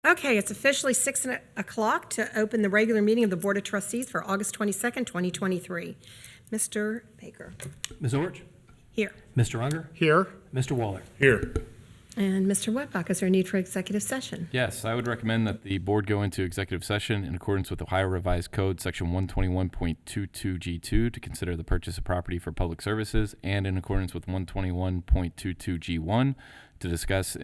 Okay, it's officially 6 o'clock to open the regular meeting of the Board of Trustees for August 22nd, 2023. Mr. Baker. Ms. Orch? Here. Mr. Unger? Here. Mr. Waller? Here. And Mr. Wetbach, is there a need for executive session? Yes, I would recommend that the board go into executive session in accordance with Ohio Revised Code, Section 121.22G2, to consider the purchase of property for public services, and in accordance with 121.22G1, to discuss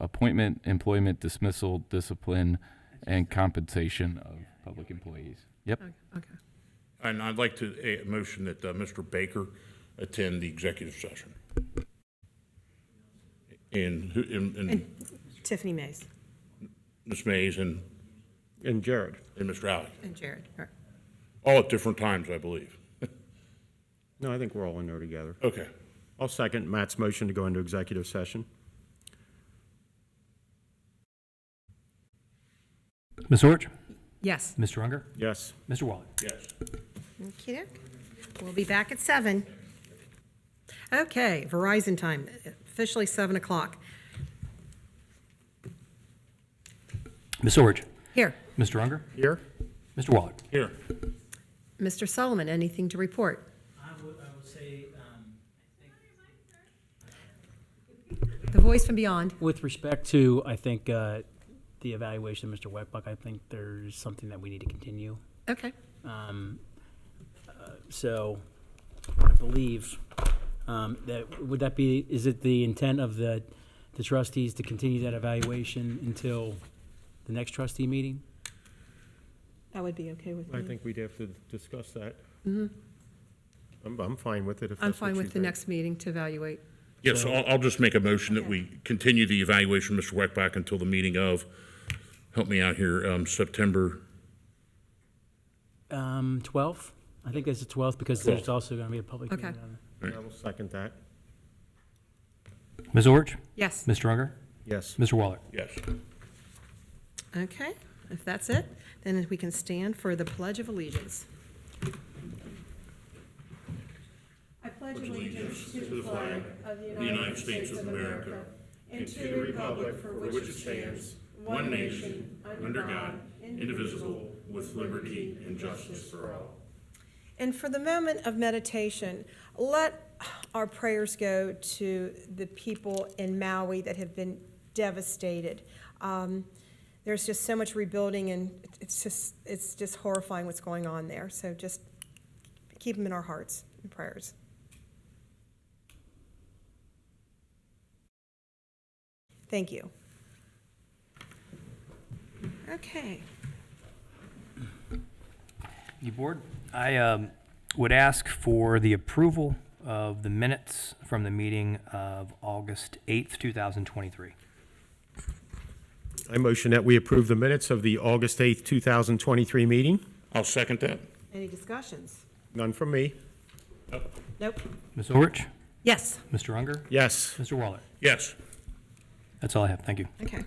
appointment, employment, dismissal, discipline, and compensation of public employees. Yep. Okay. And I'd like to motion that Mr. Baker attend the executive session. And Tiffany Mays. Ms. Mays and Jared. Mr. Alley. And Jared. All right. All at different times, I believe. No, I think we're all in there together. Okay. I'll second Matt's motion to go into executive session. Ms. Orch? Yes. Mr. Unger? Yes. Mr. Waller? Yes. Okay. We'll be back at 7. Okay, Verizon time, officially 7 o'clock. Ms. Orch? Here. Mr. Unger? Here? Mr. Waller? Here. Mr. Solomon, anything to report? I would say, The voice from beyond. with respect to, I think, the evaluation of Mr. Wetbuck, I think there's something that we need to continue. Okay. So I believe would that be, is it the intent of the trustees to continue that evaluation until the next trustee meeting? That would be okay with I me. think we'd have to discuss that. I'm fine with it if I'm that's what fine you with the think. next meeting to evaluate. Yes, so I'll just make a motion that we continue the evaluation of Mr. Weckbach until the meeting of, help me out here, September. 12th? I think it's the 12th because there's also going to be a public Okay. meeting on it. I will second that. Ms. Orch? Yes. Mr. Unger? Yes. Mr. Waller? Yes. Okay, if that's it, then we can stand for the Pledge of Allegiance. I pledge allegiance to the flag of the United States of America and to the republic for which it stands, one nation, under God, indivisible, with liberty and justice for all. And for the moment of meditation, let our prayers go to the people in Maui that have been devastated. There's just so much rebuilding, and it's just horrifying what's going on there. So just keep them in our hearts and prayers. Thank you. Okay. The board, I would ask for the approval of the minutes from the meeting of August 8th, 2023. I motion that we approve the minutes of the August 8th, 2023 meeting. I'll second that. Any discussions? None from me. Nope. Ms. Orch? Yes. Mr. Unger? Yes. Mr. Waller? Yes. That's all I have. Thank you. Okay.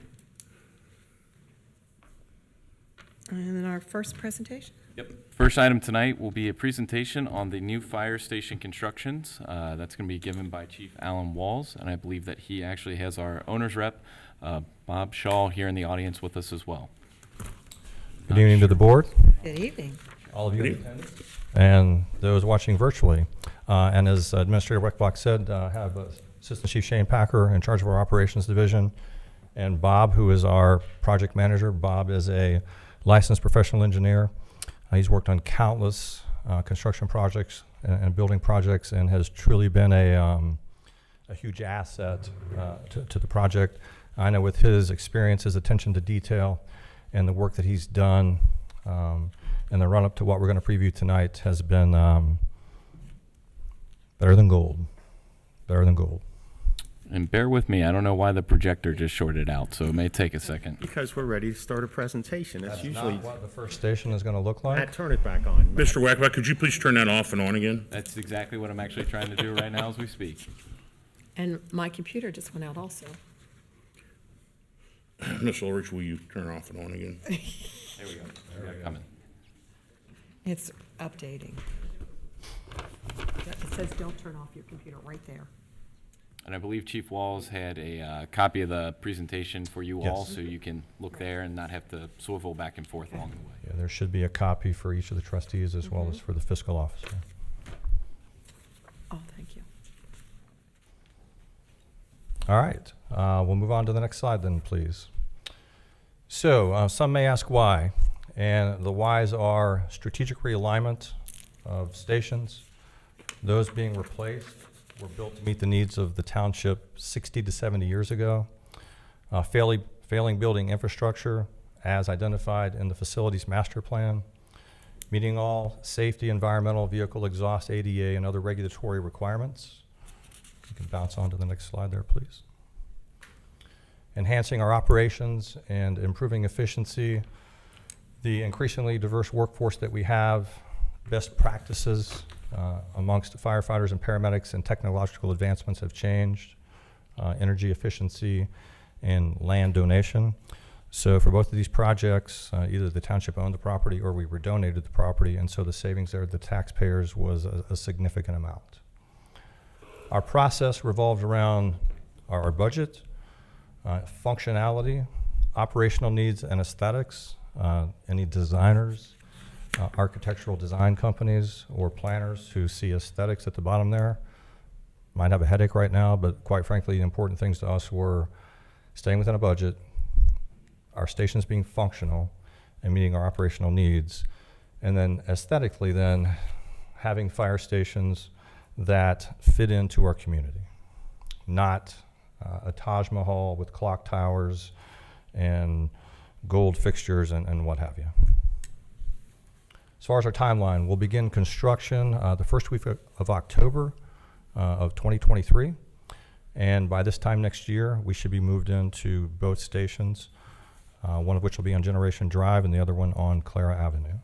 And then our first presentation. Yep. First item tonight will be a presentation on the new fire station constructions. That's going to be given by Chief Alan Walls, and I believe that he actually has our owner's rep, Bob Shaw, here in the audience with us as well. Good evening to the board, Good evening. all of you in attendance, and those watching virtually. And as Administrator Weckbach said, I have Assistant Chief Shane Packer in charge of our operations division, and Bob, who is our project manager. Bob is a licensed professional engineer. He's worked on countless construction projects and building projects, and has truly been a huge asset to the project. I know with his experience, his attention to detail, and the work that he's done in the run-up to what we're going to preview tonight has been better than gold. Better than gold. And bear with me, I don't know why the projector just shorted out, so it may take a second. Because we're ready to start a presentation. That's usually. Not what the first station is going to look like. Matt, turn it back on. Matt. Mr. Weckbach, could you please turn that off and on again? That's exactly what I'm actually trying to do right now as we speak. And my computer just went out also. Ms. Ulrich, will you turn off and on again? There we go. Coming. It's updating. It says don't turn off your computer right there. And I believe Chief Walls had a copy of the presentation for you all, Yes. so you can look there and not have to swivel back and forth along the way. Yeah, there should be a copy for each of the trustees as well as for the fiscal officer. Oh, thank you. All right, we'll move on to the next slide then, please. So some may ask why, and the whys are strategic realignment of stations. Those being replaced were built to meet the needs of the township 60 to 70 years ago. Failing building infrastructure as identified in the facilities master plan, meeting all safety, environmental, vehicle exhaust, ADA, and other regulatory requirements. You can bounce on to the next slide there, please. Enhancing our operations and improving efficiency, the increasingly diverse workforce that we have, best practices amongst firefighters and paramedics and technological advancements have changed, energy efficiency and land donation. So for both of these projects, either the township owned the property or we were donated the property, and so the savings there to the taxpayers was a significant amount. Our process revolved around our budget, functionality, operational needs and aesthetics, any designers, architectural design companies or planners who see aesthetics at the bottom there might have a headache right now, but quite frankly, the important things to us were staying within a budget, our stations being functional and meeting our operational needs, and then aesthetically then having fire stations that fit into our community, not a Taj Mahal with clock towers and gold fixtures and what have you. As far as our timeline, we'll begin construction the first week of October of 2023. And by this time next year, we should be moved into both stations, one of which will be on Generation Drive and the other one on Clara Avenue.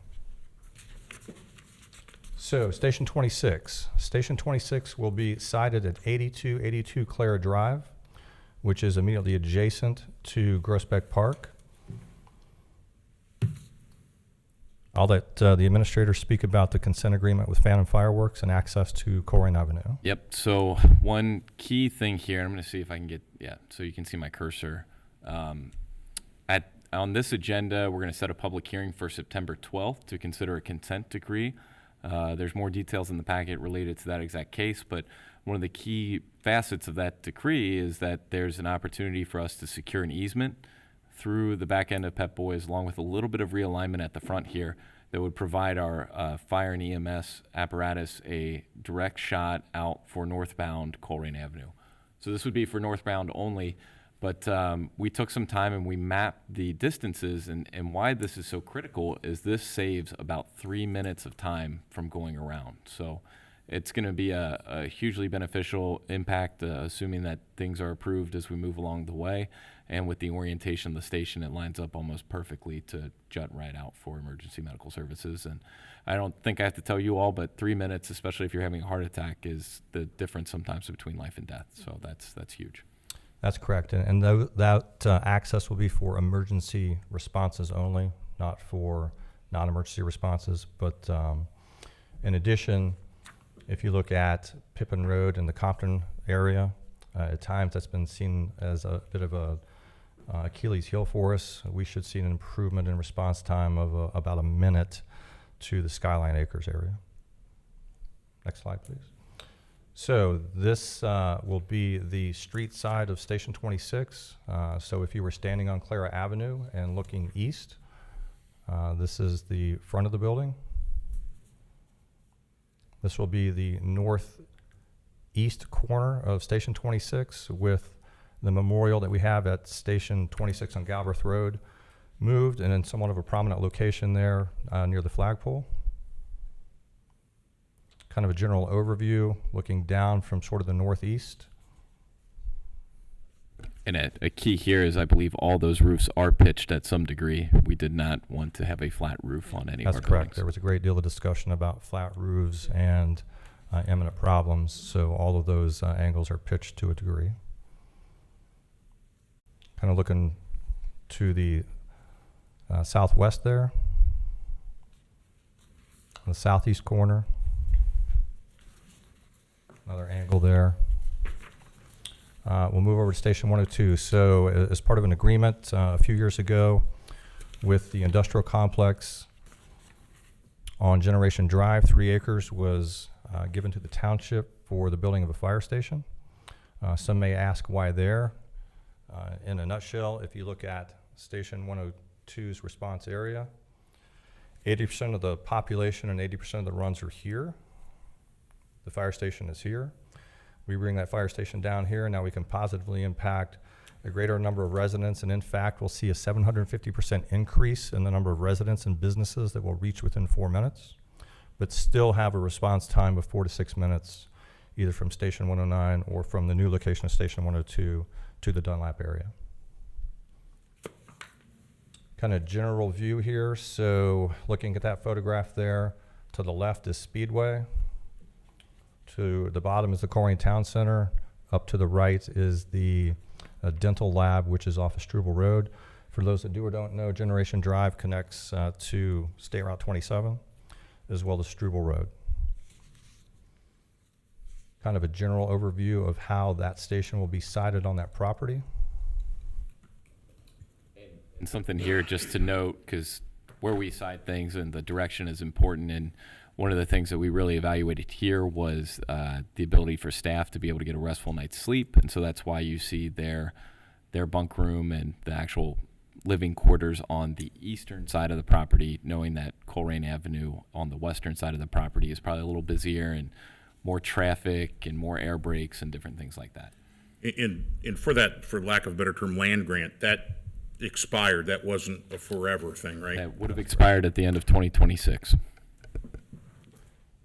So Station 26. Station 26 will be sited at 8282 Clara Drive, which is immediately adjacent to Groesbeck Park. I'll let the administrator speak about the consent agreement with Phantom Fireworks and access to Colerain Avenue. Yep, so one key thing here, I'm going to see if I can get, so you can see my cursor. On this agenda, we're going to set a public hearing for September 12th to consider a consent decree. There's more details in the packet related to that exact case, but one of the key facets of that decree is that there's an opportunity for us to secure an easement through the back end of Pep Boys, along with a little bit of realignment at the front here that would provide our fire and EMS apparatus a direct shot out for northbound Colerain Avenue. So this would be for northbound only, but we took some time and we mapped the distances, and why this is so critical is this saves about 3 minutes of time from going around. So it's going to be a hugely beneficial impact, assuming that things are approved as we move along the way. And with the orientation of the station, it lines up almost perfectly to jut right out for emergency medical services. And I don't think I have to tell you all, but 3 minutes, especially if you're having a heart attack, is the difference sometimes between life and death. So that's huge. That's correct. And that access will be for emergency responses only, not for non-emergency responses. But in addition, if you look at Pippin Road and the Compton area, at times that's been seen as a bit of a Achilles heel for us. We should see an improvement in response time of about a minute to the Skyline Acres area. Next slide, please. So this will be the street side of Station 26. So if you were standing on Clara Avenue and looking east, this is the front of the building. This will be the northeast corner of Station 26 with the memorial that we have at Station 26 on Galbraith Road moved and in somewhat of a prominent location there near the flagpole. Kind of a general overview looking down from sort of the northeast. And a key here is I believe all those roofs are pitched at some degree. We did not want to have a flat roof on any of our That's correct. buildings. There was a great deal of discussion about flat roofs and imminent problems, so all of those angles are pitched to a degree. Kind of looking to the southwest there, on the southeast corner. Another angle there. We'll move over to Station 102. So as part of an agreement a few years ago with the industrial complex on Generation Drive, 3 acres was given to the township for the building of a fire station. Some may ask why there. In a nutshell, if you look at Station 102's response area, 80% of the population and 80% of the runs are here. The fire station is here. We bring that fire station down here, and now we can positively impact a greater number of residents, and in fact, we'll see a 750% increase in the number of residents and businesses that will reach within 4 minutes, but still have a response time of 4 to 6 minutes, either from Station 109 or from the new location of Station 102 to the Dunlap area. Kind of general view here. So looking at that photograph there, to the left is Speedway. To the bottom is the Colerain Town Center. Up to the right is the dental lab, which is off of Struble Road. For those that do or don't know, Generation Drive connects to State Route 27, as well as Struble Road. Kind of a general overview of how that station will be sited on that property. And something here just to note, because where we side things and the direction is important, and one of the things that we really evaluated here was the ability for staff to be able to get a restful night's sleep, and so that's why you see their bunk room and the actual living quarters on the eastern side of the property, knowing that Colerain Avenue on the western side of the property is probably a little busier and more traffic and more air brakes and different things like that. And for that, for lack of a better term, land grant, that expired. That wasn't a forever thing, right? That would have expired at the end of 2026.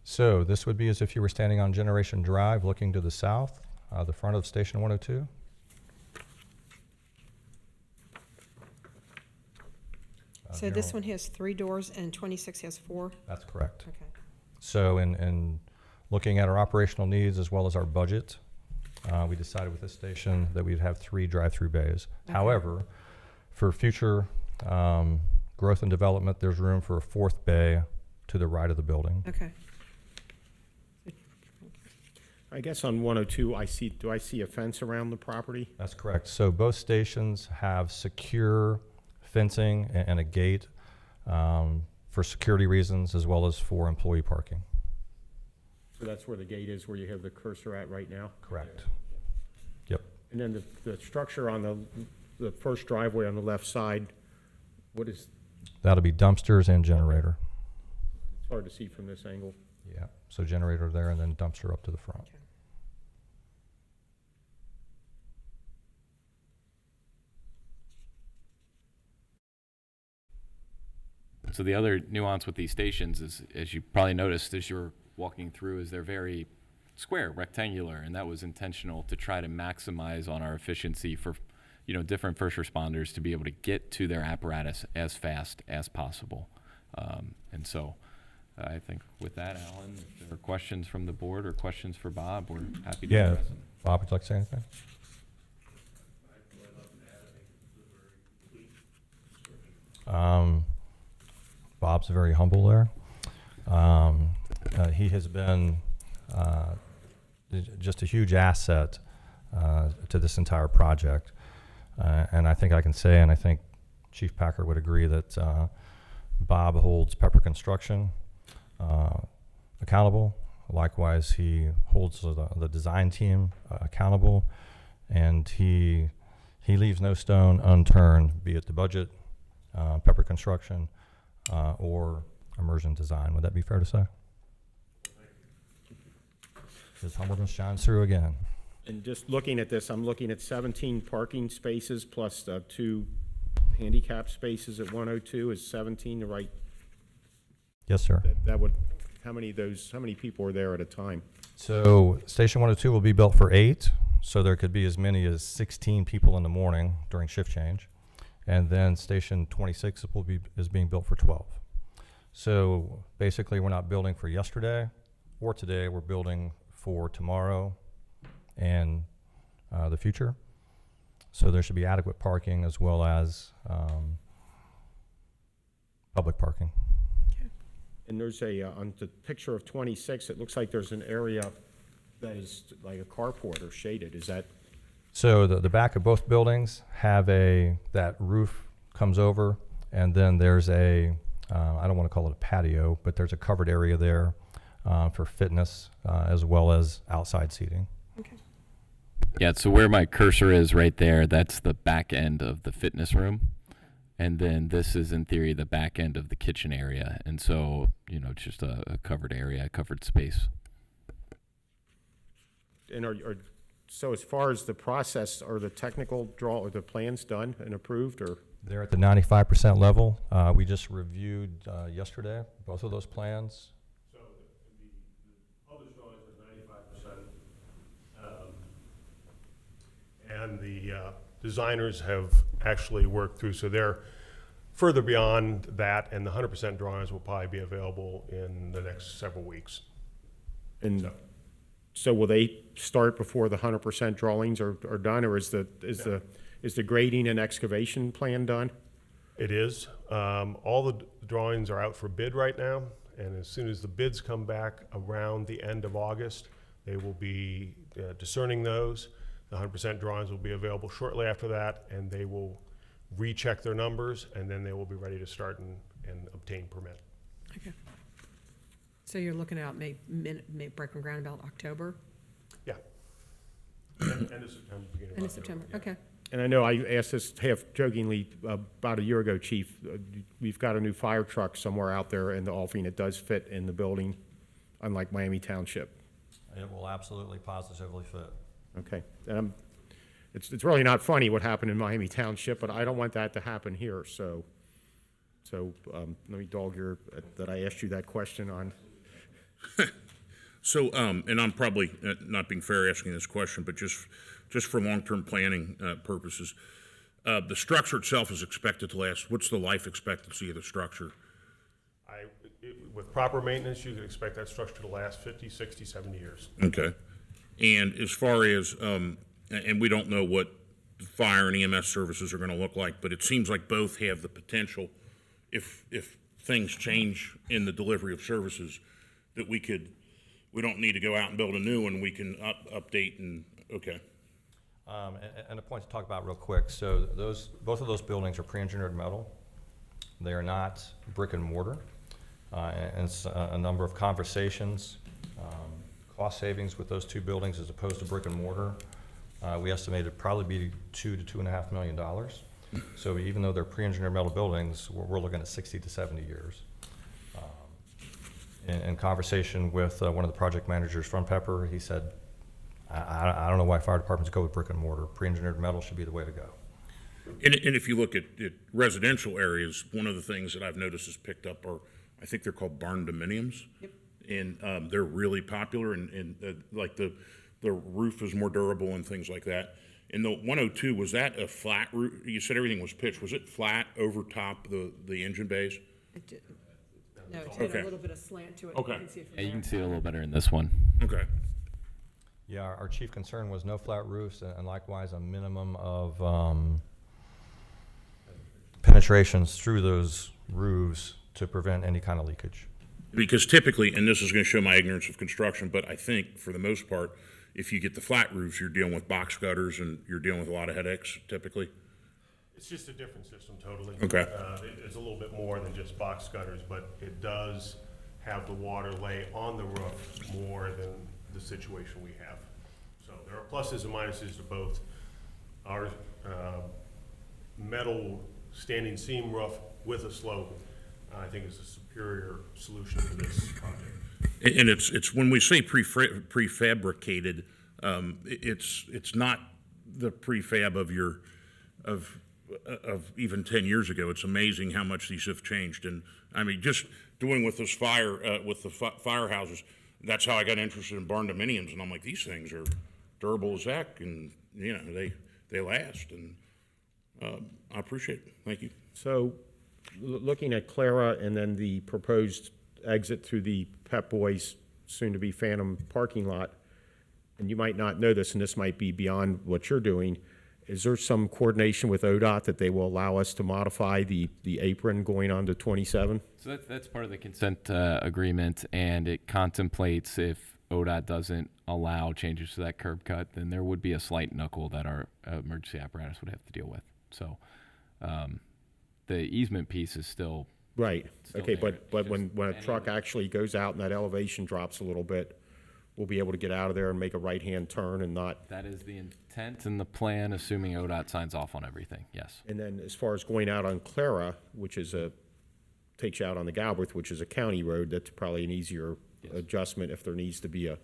So this would be as if you were standing on Generation Drive looking to the south, the front of Station 102. So this one has 3 doors and 26 has 4? That's correct. Okay. So in looking at our operational needs as well as our budget, we decided with this station that we'd have 3 drive-through bays. Okay. However, for future growth and development, there's room for a 4th bay to the right of the building. Okay. I guess on 102, do I see a fence around the property? That's correct. So both stations have secure fencing and a gate for security reasons as well as for employee parking. So that's where the gate is, where you have the cursor at right now? Correct. Yep. And then the structure on the first driveway on the left side, what is, That'll be dumpsters and generator. it's hard to see from this angle. Yeah. So generator there and then dumpster up to the front. Okay. So the other nuance with these stations is, as you probably noticed as you were walking through, is they're very square, rectangular, and that was intentional to try to maximize on our efficiency for, different first responders to be able to get to their apparatus as fast as possible. And so I think with that, Alan, if there are questions from the board or questions for Bob, we're happy to Yeah. address them. Bob, would you like to say anything? Bob's very humble there. He has been just a huge asset to this entire project. And I think I can say, and I think Chief Packer would agree, that Bob holds Pepper Construction accountable. Likewise, he holds the design team accountable, and he leaves no stone unturned, be it the budget, Pepper Construction, or immersion design. Would that be fair to say? His humbleness shines through again. And just looking at this, I'm looking at 17 parking spaces plus 2 handicap spaces at 102. Is 17 the right? Yes, sir. That would, how many people are there at a time? So Station 102 will be built for 8, so there could be as many as 16 people in the morning during shift change. And then Station 26 is being built for 12. So basically, we're not building for yesterday or today. We're building for tomorrow and the future. So there should be adequate parking as well as public parking. And there's on the picture of 26, it looks like there's an area that is like a carport or shaded. Is that So the back of both buildings have that roof comes over, and then there's I don't want to call it a patio, but there's a covered area there for fitness as well as outside seating. Okay. Yeah, so where my cursor is right there, that's the back end of the fitness room. And then this is in theory the back end of the kitchen area. And so, just a covered area, a covered space. And so as far as the process, are the technical or the plans done and approved, or? They're at the 95% level. We just reviewed yesterday both of those plans. So the published drawings are 95%. And the designers have actually worked through, so they're further beyond that, and the 100% drawings will probably be available in the next several weeks. And so will they start before the 100% drawings are done, or is the grading and excavation plan done? It is. All the drawings are out for bid right now, and as soon as the bids come back around the end of August, they will be discerning those. The 100% drawings will be available shortly after that, and they will recheck their numbers, and then they will be ready to start and obtain permit. Okay. So you're looking at may breaking ground about October? Yeah. End of September, beginning End of October, September, yeah. okay. And I know I asked this half jokingly about a year ago, Chief. We've got a new fire truck somewhere out there in the offing. It does fit in the building, unlike Miami Township. It will absolutely positively fit. Okay. And it's really not funny what happened in Miami Township, but I don't want that to happen here. So let me dog that I asked you that question on. So, and I'm probably not being fair asking this question, but just for long-term planning purposes, the structure itself is expected to last. What's the life expectancy of the structure? With proper maintenance, you can expect that structure to last 50, 60, 70 years. Okay. And as far as, and we don't know what fire and EMS services are going to look like, but it seems like both have the potential, if things change in the delivery of services, that we don't need to go out and build a new one. We can update and, okay. And a point to talk about real quick. So both of those buildings are pre-engineered metal. They are not brick and mortar. And it's a number of conversations, cost savings with those two buildings as opposed to brick and mortar. We estimate it'd probably be $2 to $2.5 million. So even though they're pre-engineered metal buildings, we're looking at 60 to 70 years. In conversation with one of the project managers from Pepper, he said, I don't know why fire departments go with brick and mortar. Pre-engineered metal should be the way to go. And if you look at residential areas, one of the things that I've noticed is picked up are, I think they're called barn dominiums. Yep. And they're really popular, and like the roof is more durable and things like that. In the 102, was that a flat roof? You said everything was pitched. Was it flat over top the engine bays? It didn't. No, it had Okay. a little bit of slant to it. Okay. You can see it from Yeah, you there. can see it a little better in this one. Okay. Yeah, our chief concern was no flat roofs and likewise a minimum of penetrations through those roofs to prevent any kind of leakage. Because typically, and this is going to show my ignorance of construction, but I think for the most part, if you get the flat roofs, you're dealing with box gutters and you're dealing with a lot of headaches typically. It's just a different system totally. Okay. It's a little bit more than just box gutters, but it does have the water lay on the roof more than the situation we have. So there are pluses and minuses to both. Our metal standing seam roof with a slope, I think, is a superior solution for this project. And it's when we say prefabricated, it's not the prefab of even 10 years ago. It's amazing how much these have changed. And I mean, just doing with this with the firehouses, that's how I got interested in barn dominiums. And I'm like, these things are durable as heck, and they last. And I appreciate it. Thank you. So looking at Clara and then the proposed exit through the Pep Boys soon-to-be Phantom parking lot, and you might not know this, and this might be beyond what you're doing, is there some coordination with ODOT that they will allow us to modify the apron going on to 27? So that's part of the consent agreement, and it contemplates if ODOT doesn't allow changes to that curb cut, then there would be a slight knuckle that our emergency apparatus would have to deal with. So the easement piece is still Right, Still okay, there, but when just a any- truck actually goes out and that elevation drops a little bit, we'll be able to get out of there and make a right-hand turn and not. that is the intent and the plan, assuming ODOT signs off on everything. Yes. And then as far as going out on Clara, which is takes you out on the Galbraith, which is a county road, that's probably an easier adjustment if there needs to be a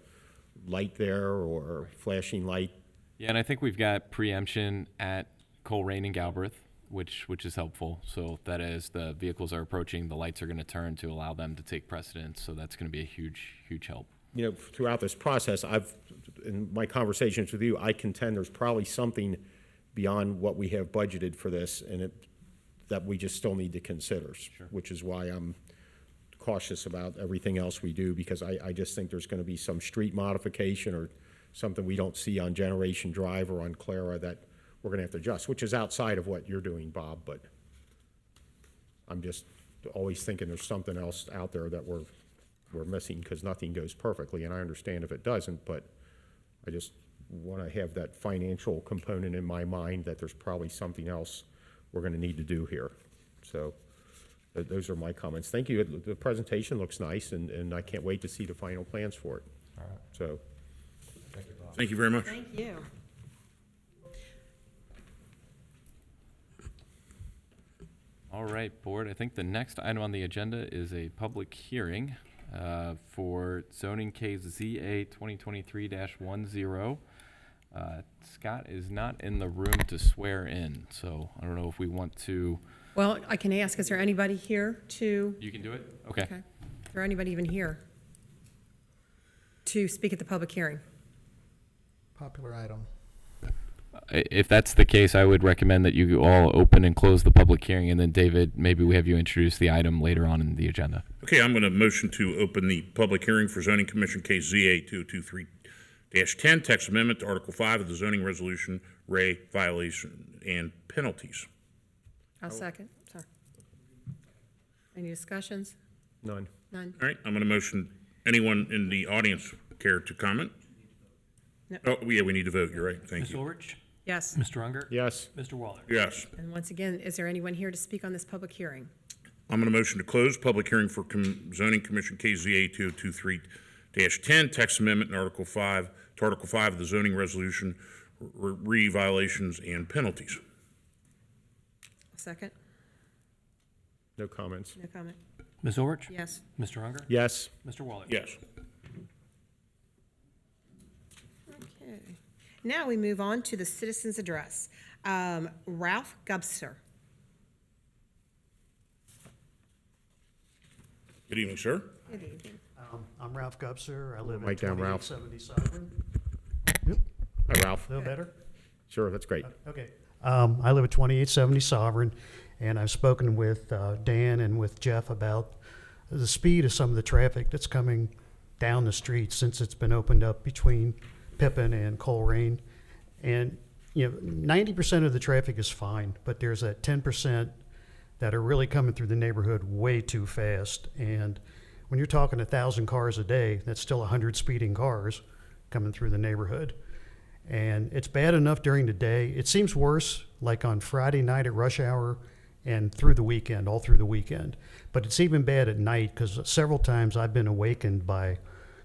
light there or flashing light. Yeah, and I think we've got preemption at Colerain and Galbraith, which is helpful. So that as the vehicles are approaching, the lights are going to turn to allow them to take precedence. So that's going to be a huge help. You know, throughout this process, in my conversations with you, I contend there's probably something beyond what we have budgeted for this, and that we just still need to consider, which is why I'm cautious about everything else we do, because I just think there's gonna be some street modification or something we don't see on Generation Drive or on Clara that we're gonna have to adjust, which is outside of what you're doing, Bob, but I'm just always thinking there's something else out there that we're missing, because nothing goes perfectly, and I understand if it doesn't, but I just wanna have that financial component in my mind that there's probably something else we're gonna need to do here. So, those are my comments. Thank you. The presentation looks nice, and I can't wait to see the final plans for it. All right. So, Thank you very much. Thank you. All right, board. I think the next item on the agenda is a public hearing for zoning case ZA 2023-10. Scott is not in the room to swear in, so I don't know if we want to. Well, I can ask, is there anybody here to, You can do it? Okay. okay, is there anybody even here to speak at the public hearing? Popular item. If that's the case, I would recommend that you all open and close the public hearing, and then David, maybe we have you introduce the item later on in the agenda. Okay, I'm going to motion to open the public hearing for zoning commission case ZA 223-10, text amendment to Article 5 of the zoning resolution, Ray violation and penalties. I'll second, sorry. Any discussions? none. None? All right, I'm going to motion, anyone in the audience care to comment? No. Oh, yeah, we need to vote, you're right, thank Ms. you. Ulrich? Yes. Mr. Unger? Yes, Mr. Waller? Yes, And once again, is there anyone here to speak on this public hearing? I'm going to motion to close public hearing for zoning commission case ZA 223-10, text amendment in Article 5, to Article 5 of the zoning resolution, Re violations and penalties. Second? no comments. No comment? Ms. Ulrich? Yes. Mr. Unger? Yes, Mr. Waller? Yes. Okay. Now we move on to the citizens' address. Ralph Gubser. Good evening, sir. Good evening. I'm Ralph Gubser. I live Mic at down, Ralph. 2870 Sovereign. hi, Ralph. A little better? Sure, that's great. Okay. I live at 2870 Sovereign, and I've spoken with Dan and with Jeff about the speed of some of the traffic that's coming down the street since it's been opened up between Pippin and Colerain. And, 90% of the traffic is fine, but there's that 10% that are really coming through the neighborhood way too fast. And when you're talking 1,000 cars a day, that's still 100 speeding cars coming through the neighborhood. And it's bad enough during the day. It seems worse like on Friday night at rush hour and through the weekend, all through the weekend. But it's even bad at night, because several times I've been awakened by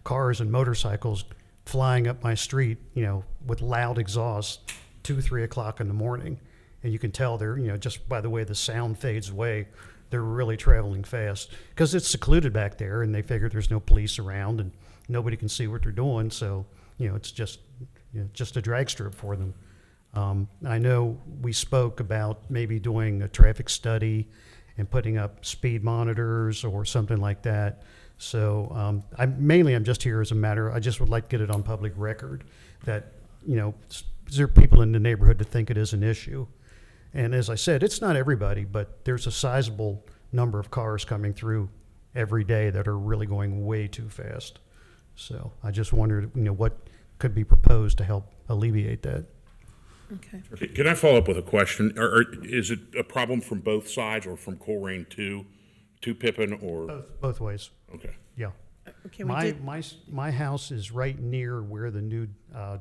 cars and motorcycles flying up my street, with loud exhaust, 2-3 o'clock in the morning. And you can tell they're, just by the way the sound fades away, they're really traveling fast, because it's secluded back there, and they figure there's no police around and nobody can see what they're doing. So, it's just a drag strip for them. I know we spoke about maybe doing a traffic study and putting up speed monitors or something like that. So I'm just here as a matter, I just would like to get it on public record that, there are people in the neighborhood that think it is an issue. And as I said, it's not everybody, but there's a sizable number of cars coming through every day that are really going way too fast. So I just wondered, what could be proposed to help alleviate that. Okay. Can I follow up with a question? Is it a problem from both sides, or from Colerain to Pippin, or? Both ways, Okay. yeah. Okay, we did, My house is right near where the new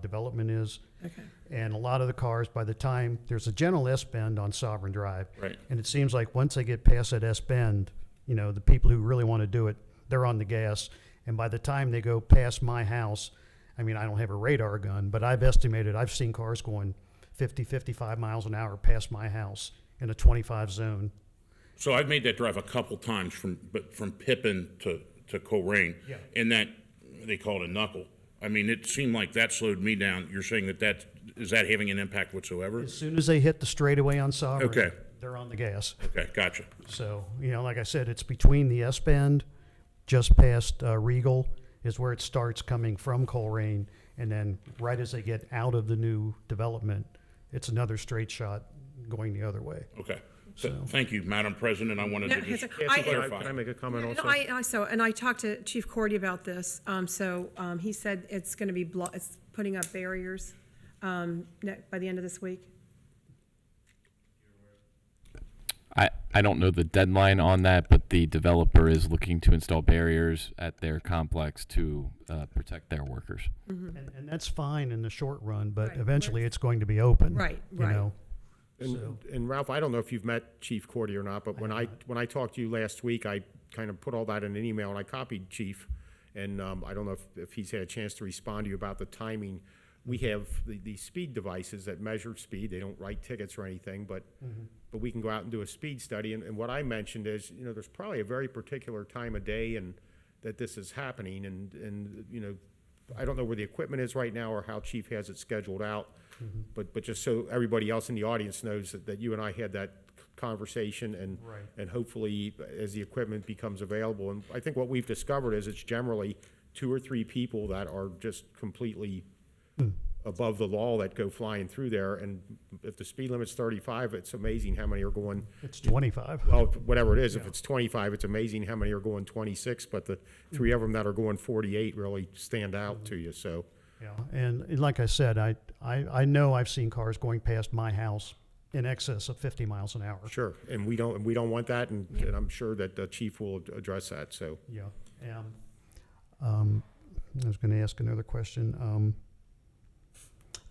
development is. okay. And a lot of the cars, by the time, there's a gentle S-bend on Sovereign Drive. Right. And it seems like once they get past that S-bend, you know, the people who really want to do it, they're on the gas. And by the time they go past my house, I mean, I don't have a radar gun, but I've estimated, I've seen cars going 50, 55 miles an hour past my house in a 25 zone. So I've made that drive a couple times from Pippin to Colerain. Yeah. And that, they call it a knuckle. I mean, it seemed like that slowed me down. You're saying is that having an impact whatsoever? As soon as they hit the straightaway on Sovereign, Okay. they're on the gas. Okay, gotcha. So, you know, like I said, it's between the S-bend, just past Regal, is where it starts coming from Colerain, and then right as they get out of the new development, it's another straight shot going the other way. Okay. So, So- thank you, Madam President. I wanted No, to just has- Kathy, clarify. can I make a comment also? And I talked to Chief Cordy about this, he said it's gonna be, it's putting up barriers, by the end of this week. I don't know the deadline on that, but the developer is looking to install barriers at their complex to protect their workers. And that's fine in the short run, but Right. eventually it's going to be open. Right, You right. know, And Ralph, I don't know if you've met Chief Cordy or not, but when I talked to you last week, I kind of put all that in an email and I copied Chief. And I don't know if he's had a chance to respond to you about the timing. We have these speed devices that measure speed. They don't write tickets or anything, but we can go out and do a speed study. And what I mentioned is, you know, there's probably a very particular time of day and that this is happening. And you know, I don't know where the equipment is right now or how Chief has it scheduled out. But just so everybody else in the audience knows that you and I had that conversation and hopefully as the equipment becomes available. And I think what we've discovered is it's generally 2 or 3 people that are just completely above the law that go flying through there. And if the speed limit's 35, it's amazing how many are going, it's 25. well, whatever it is. If it's 25, it's amazing how many are going 26, but the 3 of them that are going 48 really stand out to you, so. Yeah, and like I said, I know I've seen cars going past my house in excess of 50 miles an hour. Sure, and we don't want that, and I'm sure that the chief will address that, so. Yeah. I was going to ask another question.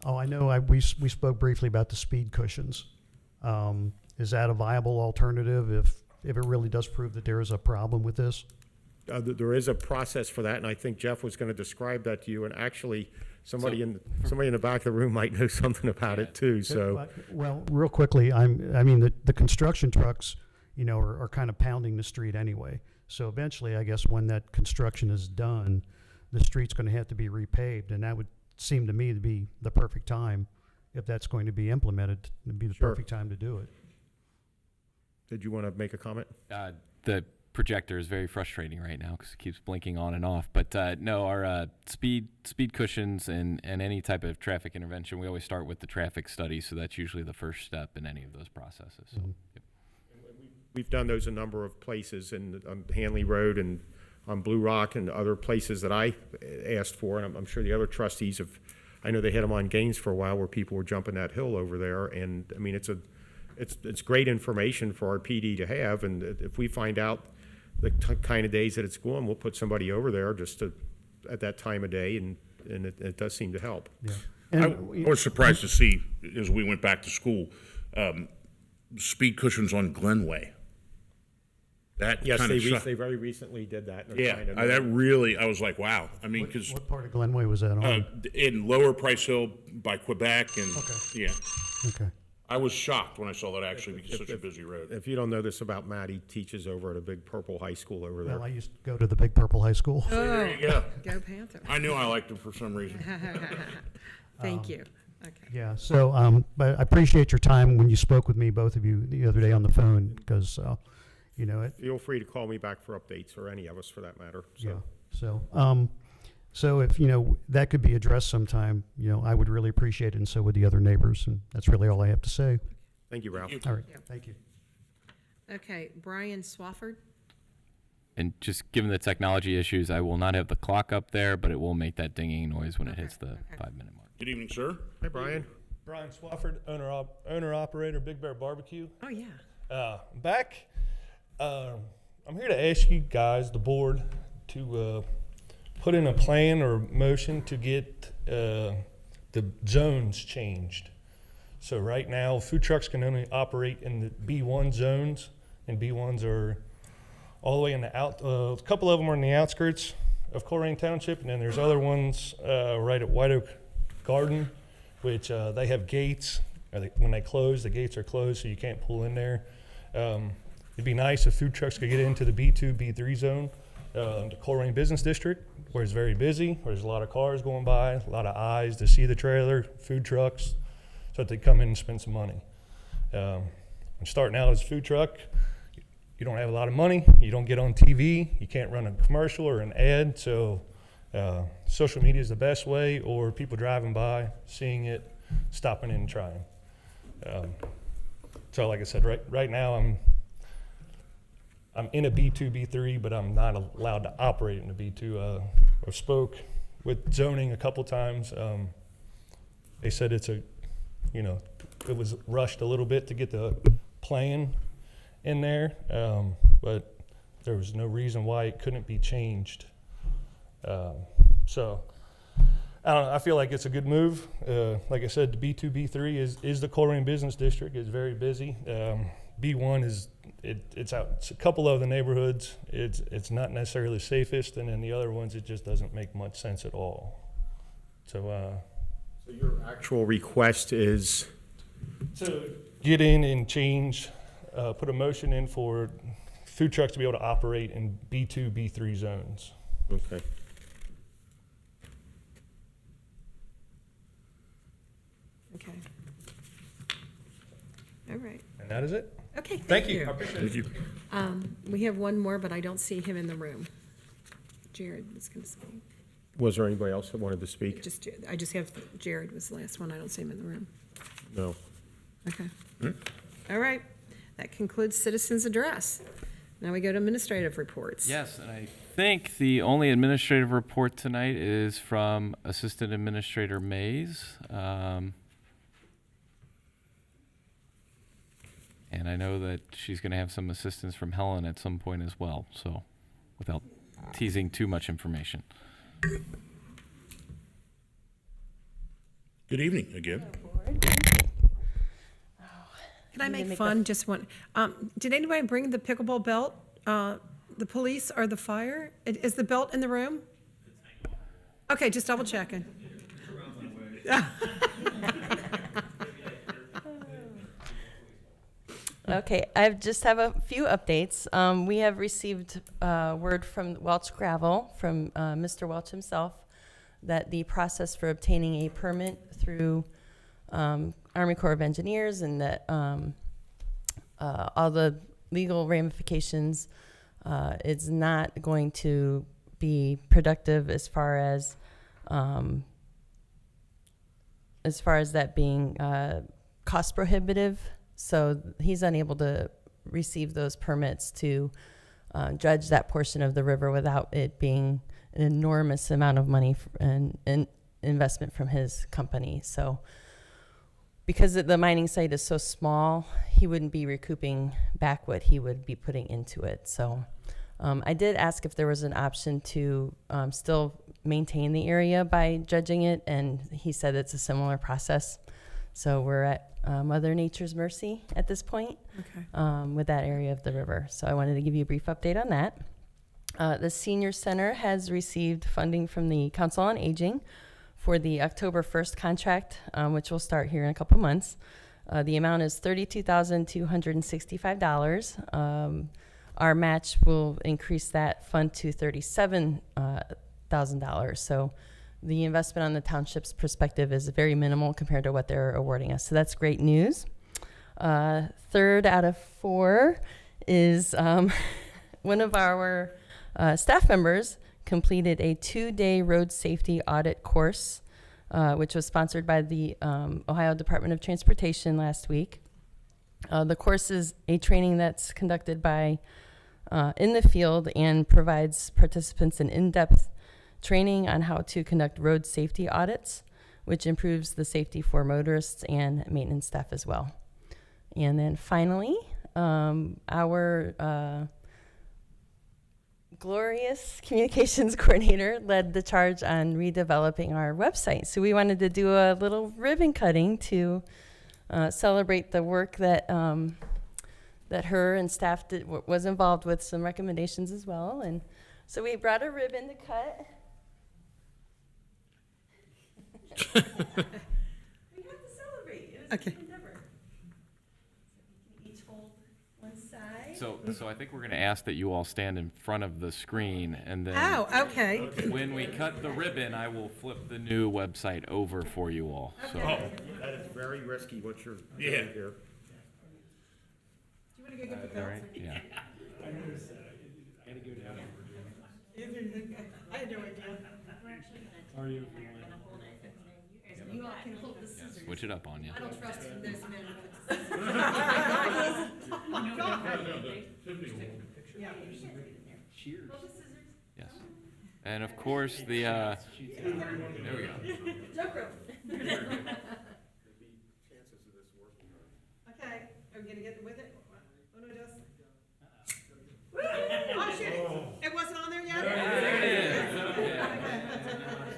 I know we spoke briefly about the speed cushions. Is that a viable alternative if it really does prove that there is a problem with this? There is a process for that, and I think Jeff was going to describe that to you, and actually, somebody in the back of the room might know something about it too, so. Well, real quickly, I mean, the construction trucks, you know, are kind of pounding the street anyway. So eventually, I guess when that construction is done, the street's going to have to be repaved, and that would seem to me to be the perfect time, if that's going to be implemented, it'd be the Sure. perfect time to do it. Did you want to make a comment? The projector is very frustrating right now because it keeps blinking on and off. But no, our speed cushions and any type of traffic intervention, we always start with the traffic study. So that's usually the first step in any of those processes. So, yep. We've done those a number of places, on Hanley Road and on Blue Rock and other places that I asked for, and I'm sure the other trustees have. I know they had them on Gaines for a while where people were jumping that hill over there, and I mean it's great information for our PD to have, and if we find out the kind of days that it's going, we'll put somebody over there just at that time of day, and it does seem to help. Yeah. I was surprised to see, as we went back to school, speed cushions on Glenway. That Yes, kind of they very recently did that. and they're Yeah, trying to- that really, I was like, wow. I mean, because What part of Glenway was that on? in Lower Price Hill by Quebec, and Okay. yeah, Okay. I was shocked when I saw that actually because it's such a busy road. If you don't know this about Matt, he teaches over at a big Purple High School over there. Well, I used to go to the Big Purple High School. Oh, Yeah, go Panther. I knew I liked him for some reason. Thank you. Okay. Yeah, so, but I appreciate your time when you spoke with me, both of you, the other day on the phone, because, you know, Feel free to call me back for updates, or any of us for that matter, yeah. so. So if, you know, that could be addressed sometime, you know, I would really appreciate it, and so would the other neighbors, and that's really all I have to say. Thank you, Ralph. All right, Yeah. thank you. Okay, Brian Swafford? And just given the technology issues, I will not have the clock up there, but it will make that dinging noise when it hits the 5-minute mark. Good evening, sir. Hi, Brian. Brian Swafford, owner operator, Big Bear Barbecue. Oh, yeah. I'm back. I'm here to ask you guys, the board, to put in a plan or motion to get the zones changed. So right now, food trucks can only operate in the B1 zones, and B1s are all the way in the a couple of them are in the outskirts of Colerain Township, and then there's other ones right at White Oak Garden, which they have gates. When they close, the gates are closed, so you can't pull in there. It'd be nice if food trucks could get into the B2, B3 zone, the Colerain Business District, where it's very busy, where there's a lot of cars going by, a lot of eyes to see the trailer, food trucks, so that they come in and spend some money. When starting out as a food truck, you don't have a lot of money, you don't get on TV, you can't run a commercial or an ad, so social media is the best way, or people driving by, seeing it, stopping in and trying. So like I said, right now I'm in a B2, B3, but I'm not allowed to operate in a B2. I spoke with zoning a couple times. They said it was rushed a little bit to get the plan in there, but there was no reason why it couldn't be changed. So I don't know, I feel like it's a good move. Like I said, the B2, B3 is the Colerain Business District. It's very busy. B1 is it's out. It's a couple of the neighborhoods. It's not necessarily the safest, and then the other ones it just doesn't make much sense at all. So your actual request is? So get in and change, put a motion in for food trucks to be able to operate in B2, B3 zones. Okay. Okay. All right. And that is it. Okay, Thank you. I appreciate it. Thank you. We have one more, but I don't see him in the room. Jared was going to speak. Was there anybody else that wanted to speak? I just have Jared was the last one. I don't see him in the room. No. Okay. All right. That concludes citizens' address. Now we go to administrative reports. Yes, and I think the only administrative report tonight is from Assistant Administrator Mays. And I know that she's going to have some assistance from Helen at some point as well, so without teasing too much information. Good evening again. Can I make fun? Just one. Did anybody bring the pickleball belt? The police or the fire? Is the belt in the room? Okay, just double checking. Okay, I just have a few updates. We have received word from Welch Gravel, from Mr. Welch himself, that the process for obtaining a permit through Army Corps of Engineers and that all the legal ramifications is not going to be productive as far as that being cost prohibitive. So he's unable to receive those permits to dredge that portion of the river without it being an enormous amount of money and investment from his company. So because the mining site is so small, he wouldn't be recouping back what he would be putting into it. So I did ask if there was an option to still maintain the area by dredging it, and he said it's a similar process. So we're at Mother Nature's mercy at this point, with that area of the river. So I wanted to give you a brief update on that. The Senior Center has received funding from the Council on Aging for the October 1st contract, which will start here in a couple months. The amount is $32,265. Our match will increase that fund to $37,000. So the investment on the township's perspective is very minimal compared to what they're awarding us. So that's great news. Third out of four is one of our staff members completed a 2-day road safety audit course, which was sponsored by the Ohio Department of Transportation last week. The course is a training that's conducted by in the field and provides participants an in-depth training on how to conduct road safety audits, which improves the safety for motorists and maintenance staff as well. And then finally, our glorious communications coordinator led the charge on redeveloping our website. So we wanted to do a little ribbon cutting to celebrate the work that that her and staff was involved with, some recommendations as well. And so we brought a ribbon to cut. We have to celebrate. It was Okay. a good endeavor. So we can each hold one side. So I think we're going to ask that you all stand in front of the screen, and then Oh, okay. when we cut the ribbon, I will flip the new website over for you all. So That is very risky what you're Yeah. doing here. Do you want to go get the all belts? right, yeah. I had no idea. You all can hold the scissors. Switch it up on you. I don't trust those men with the scissors. Yes. And of course, the, there we go. Jump rope. Okay, are we gonna get with it? Oh, no, it does. Woo! Oh, shoot, it wasn't on there yet?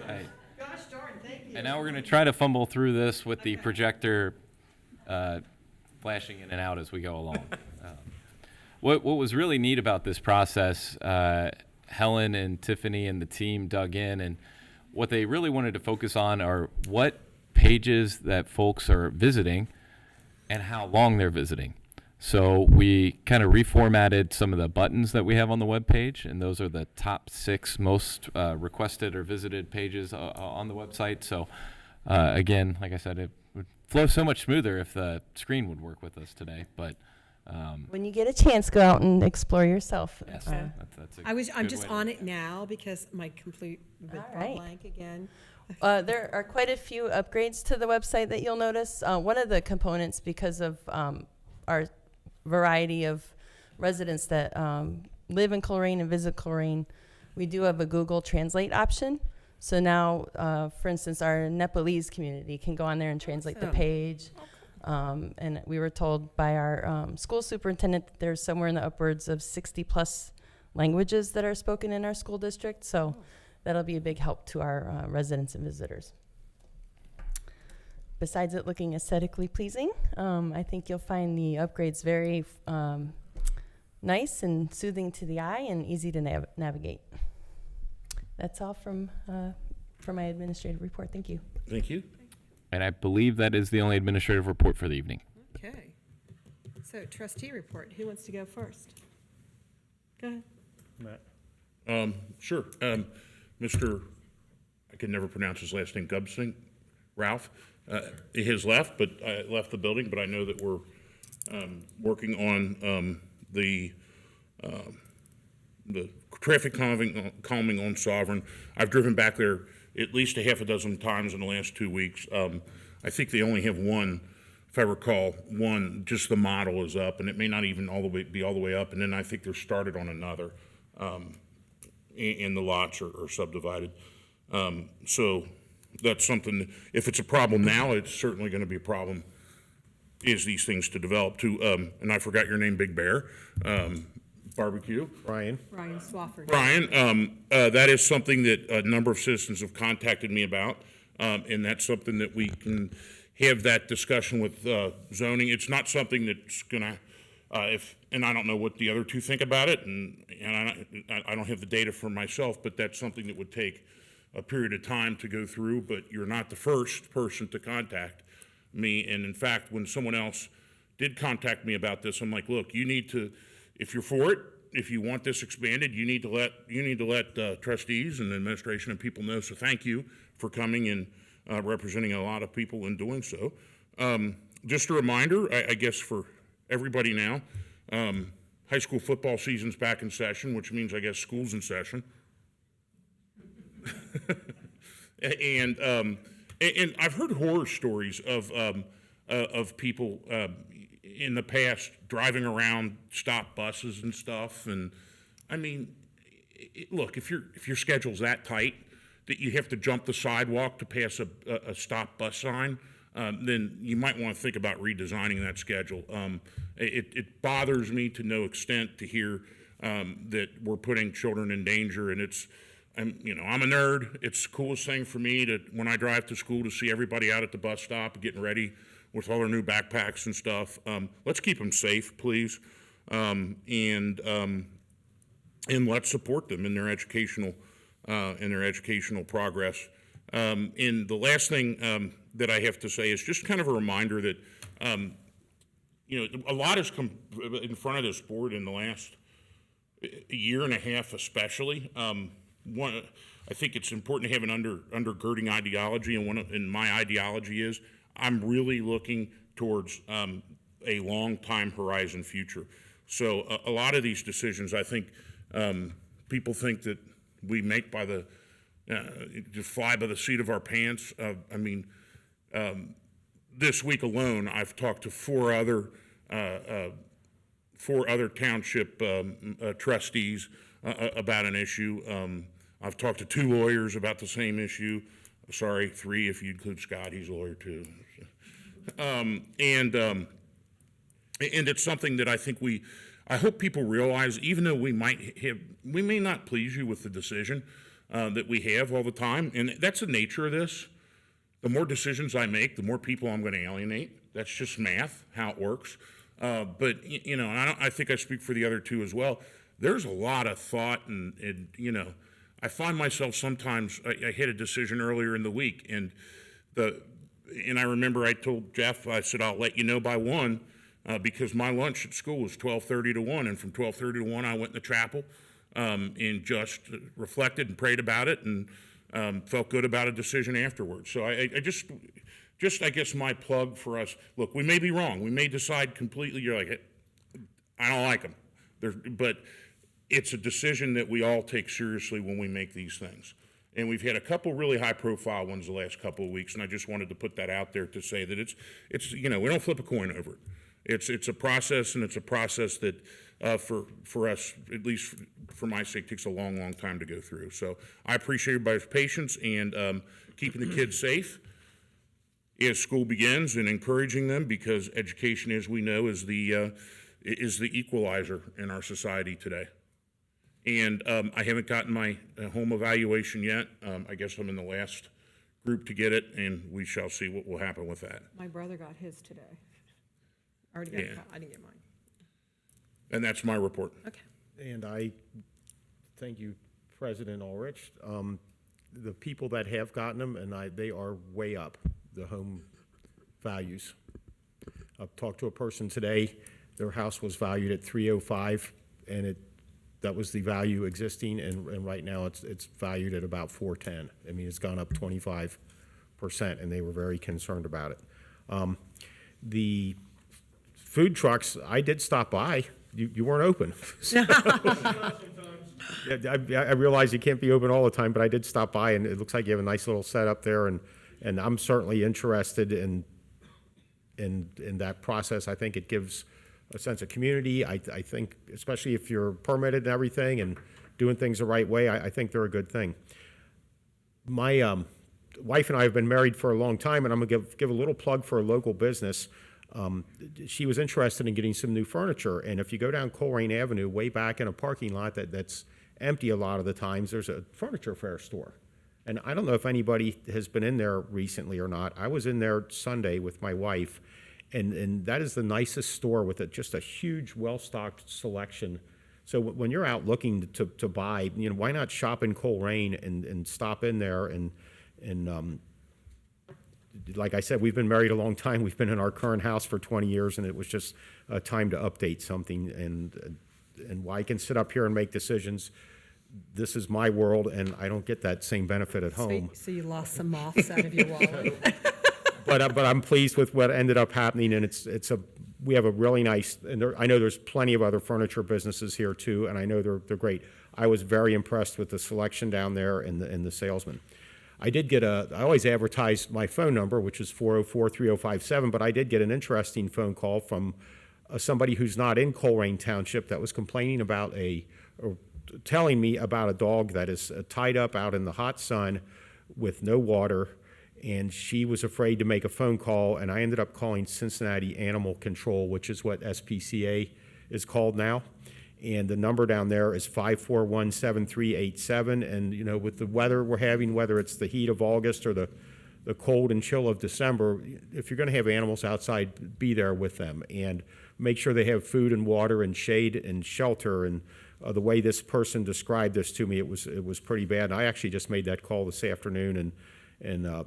Right. Gosh darn, thank you. And now we're going to try to fumble through this with the projector flashing in and out as we go along. What was really neat about this process, Helen and Tiffany and the team dug in, and what they really wanted to focus on are what pages that folks are visiting and how long they're visiting. So we kind of reformatted some of the buttons that we have on the web page, and those are the top 6 most requested or visited pages on the website. So again, like I said, it would flow so much smoother if the screen would work with us today. But When you get a chance, go out and explore yourself. yes, that's a I'm good just way to on look it now because my complete went All right. blank again. There are quite a few upgrades to the website that you'll notice. One of the components, because of our variety of residents that live in Colerain and visit Colerain, we do have a Google Translate option. So now, for instance, our Nepalese community can go on there and translate the Awesome. page. And we were told by our school superintendent that there's somewhere in the upwards of 60 plus languages that are spoken in our school district. So that'll be a big help to our residents and visitors. Besides it looking aesthetically pleasing, I think you'll find the upgrades very nice and soothing to the eye and easy to navigate. That's all from my administrative report. Thank you. Thank you. And I believe that is the only administrative report for the evening. Okay. So trustee report, who wants to go first? Go ahead. Sure. Mr. I can never pronounce his last name, Gubsing, Ralph. He has left, but left the building. But I know that we're working on the traffic calming on Sovereign. I've driven back there at least a half a dozen times in the last 2 weeks. I think they only have one, if I recall, one. Just the model is up, and it may not even be all the way up. And then I think they're started on another, and the lots are subdivided. So that's something. If it's a problem now, it's certainly going to be a problem as these things to develop. And I forgot your name, Big Bear. Barbecue. Ryan? Ryan Swafford. Brian, that is something that a number of citizens have contacted me about, and that's something that we can have that discussion with zoning. It's not something that's gonna, and I don't know what the other two think about it, and I don't have the data for myself, but that's something that would take a period of time to go through. But you're not the first person to contact me, and in fact, when someone else did contact me about this, I'm like, look, you need to. If you're for it, if you want this expanded, you need to let trustees and administration and people know. So thank you for coming and representing a lot of people in doing so. Just a reminder, I guess for everybody now, high school football season's back in session, which means I guess school's in session. and I've heard horror stories of people. In the past, driving around stop buses and stuff, and I mean, look, if your schedule's that tight that you have to jump the sidewalk to pass a stop bus sign, then you might want to think about redesigning that schedule. It bothers me to no extent to hear that we're putting children in danger, and I'm a nerd. It's the coolest thing for me to, when I drive to school, to see everybody out at the bus stop getting ready with all their new backpacks and stuff. Let's keep them safe, please, and let's support them in their educational progress. And the last thing that I have to say is just kind of a reminder that a lot has come in front of this board in the last year and a half, especially. I think it's important to have an undergirding ideology, and my ideology is I'm really looking towards a long time horizon future. So a lot of these decisions, I think, people think that we make by the just fly by the seat of our pants. This week alone, I've talked to four other township trustees about an issue. I've talked to 2 lawyers about the same issue. Sorry, 3 if you include Scott, he's a lawyer too. And it's something that I think I hope people realize, even though we may not please you with the decision that we have all the time, and that's the nature of this. The more decisions I make, the more people I'm going to alienate. That's just math, how it works. But I think I speak for the other 2 as well. There's a lot of thought, and I find myself sometimes. I had a decision earlier in the week, and I remember I told Jeff, I said, I'll let you know by 1, because my lunch at school was 12:30 to 1, and from 12:30 to 1, I went in the chapel and just reflected and prayed about it, and felt good about a decision afterwards. So I guess my plug for us, look, we may be wrong. We may decide completely, you're like, I don't like them. But it's a decision that we all take seriously when we make these things. And we've had a couple really high-profile ones the last couple of weeks, and I just wanted to put that out there to say that it's we don't flip a coin over it. It's a process, and it's a process that for us, at least for my sake, takes a long, long time to go through. So I appreciate everybody's patience and keeping the kids safe as school begins, and encouraging them, because education, as we know, is the equalizer in our society today. And I haven't gotten my home evaluation yet. I guess I'm in the last group to get it, and we shall see what will happen with that. My brother got his today. I didn't get mine. And that's my report. Okay. And I thank you, President Ulrich. The people that have gotten them, they are way up, the home values. I've talked to a person today, their house was valued at $305, and that was the value existing, and right now it's valued at about $410. I mean, it's gone up 25%, and they were very concerned about it. The food trucks, I did stop by. You weren't open. So, I realize you can't be open all the time, but I did stop by, and it looks like you have a nice little setup there, and I'm certainly interested in that process. I think it gives a sense of community. I think, especially if you're permitted and everything and doing things the right way, I think they're a good thing. My wife and I have been married for a long time, and I'm going to give a little plug for a local business. She was interested in getting some new furniture, and if you go down Colerain Avenue, way back in a parking lot that's empty a lot of the times, there's a furniture fair store. And I don't know if anybody has been in there recently or not. I was in there Sunday with my wife, and that is the nicest store with just a huge, well-stocked selection. So when you're out looking to buy, why not shop in Colerain and stop in there and like I said, we've been married a long time. We've been in our current house for 20 years, and it was just time to update something. And while I can sit up here and make decisions, this is my world, and I don't get that same benefit at home. So you lost some moths out of your wallet. But I'm pleased with what ended up happening, and we have a really nice, and I know there's plenty of other furniture businesses here too, and I know they're great. I was very impressed with the selection down there and the salesman. I did get I always advertise my phone number, which is 404-3057, but I did get an interesting phone call from somebody who's not in Colerain Township that was complaining about or telling me about a dog that is tied up out in the hot sun with no water, and she was afraid to make a phone call, and I ended up calling Cincinnati Animal Control, which is what SPCA is called now. And the number down there is 541-7387. And, you know, with the weather we're having, whether it's the heat of August or the cold and chill of December, if you're going to have animals outside, be there with them and make sure they have food and water and shade and shelter. And the way this person described this to me, it was pretty bad. And I actually just made that call this afternoon, and a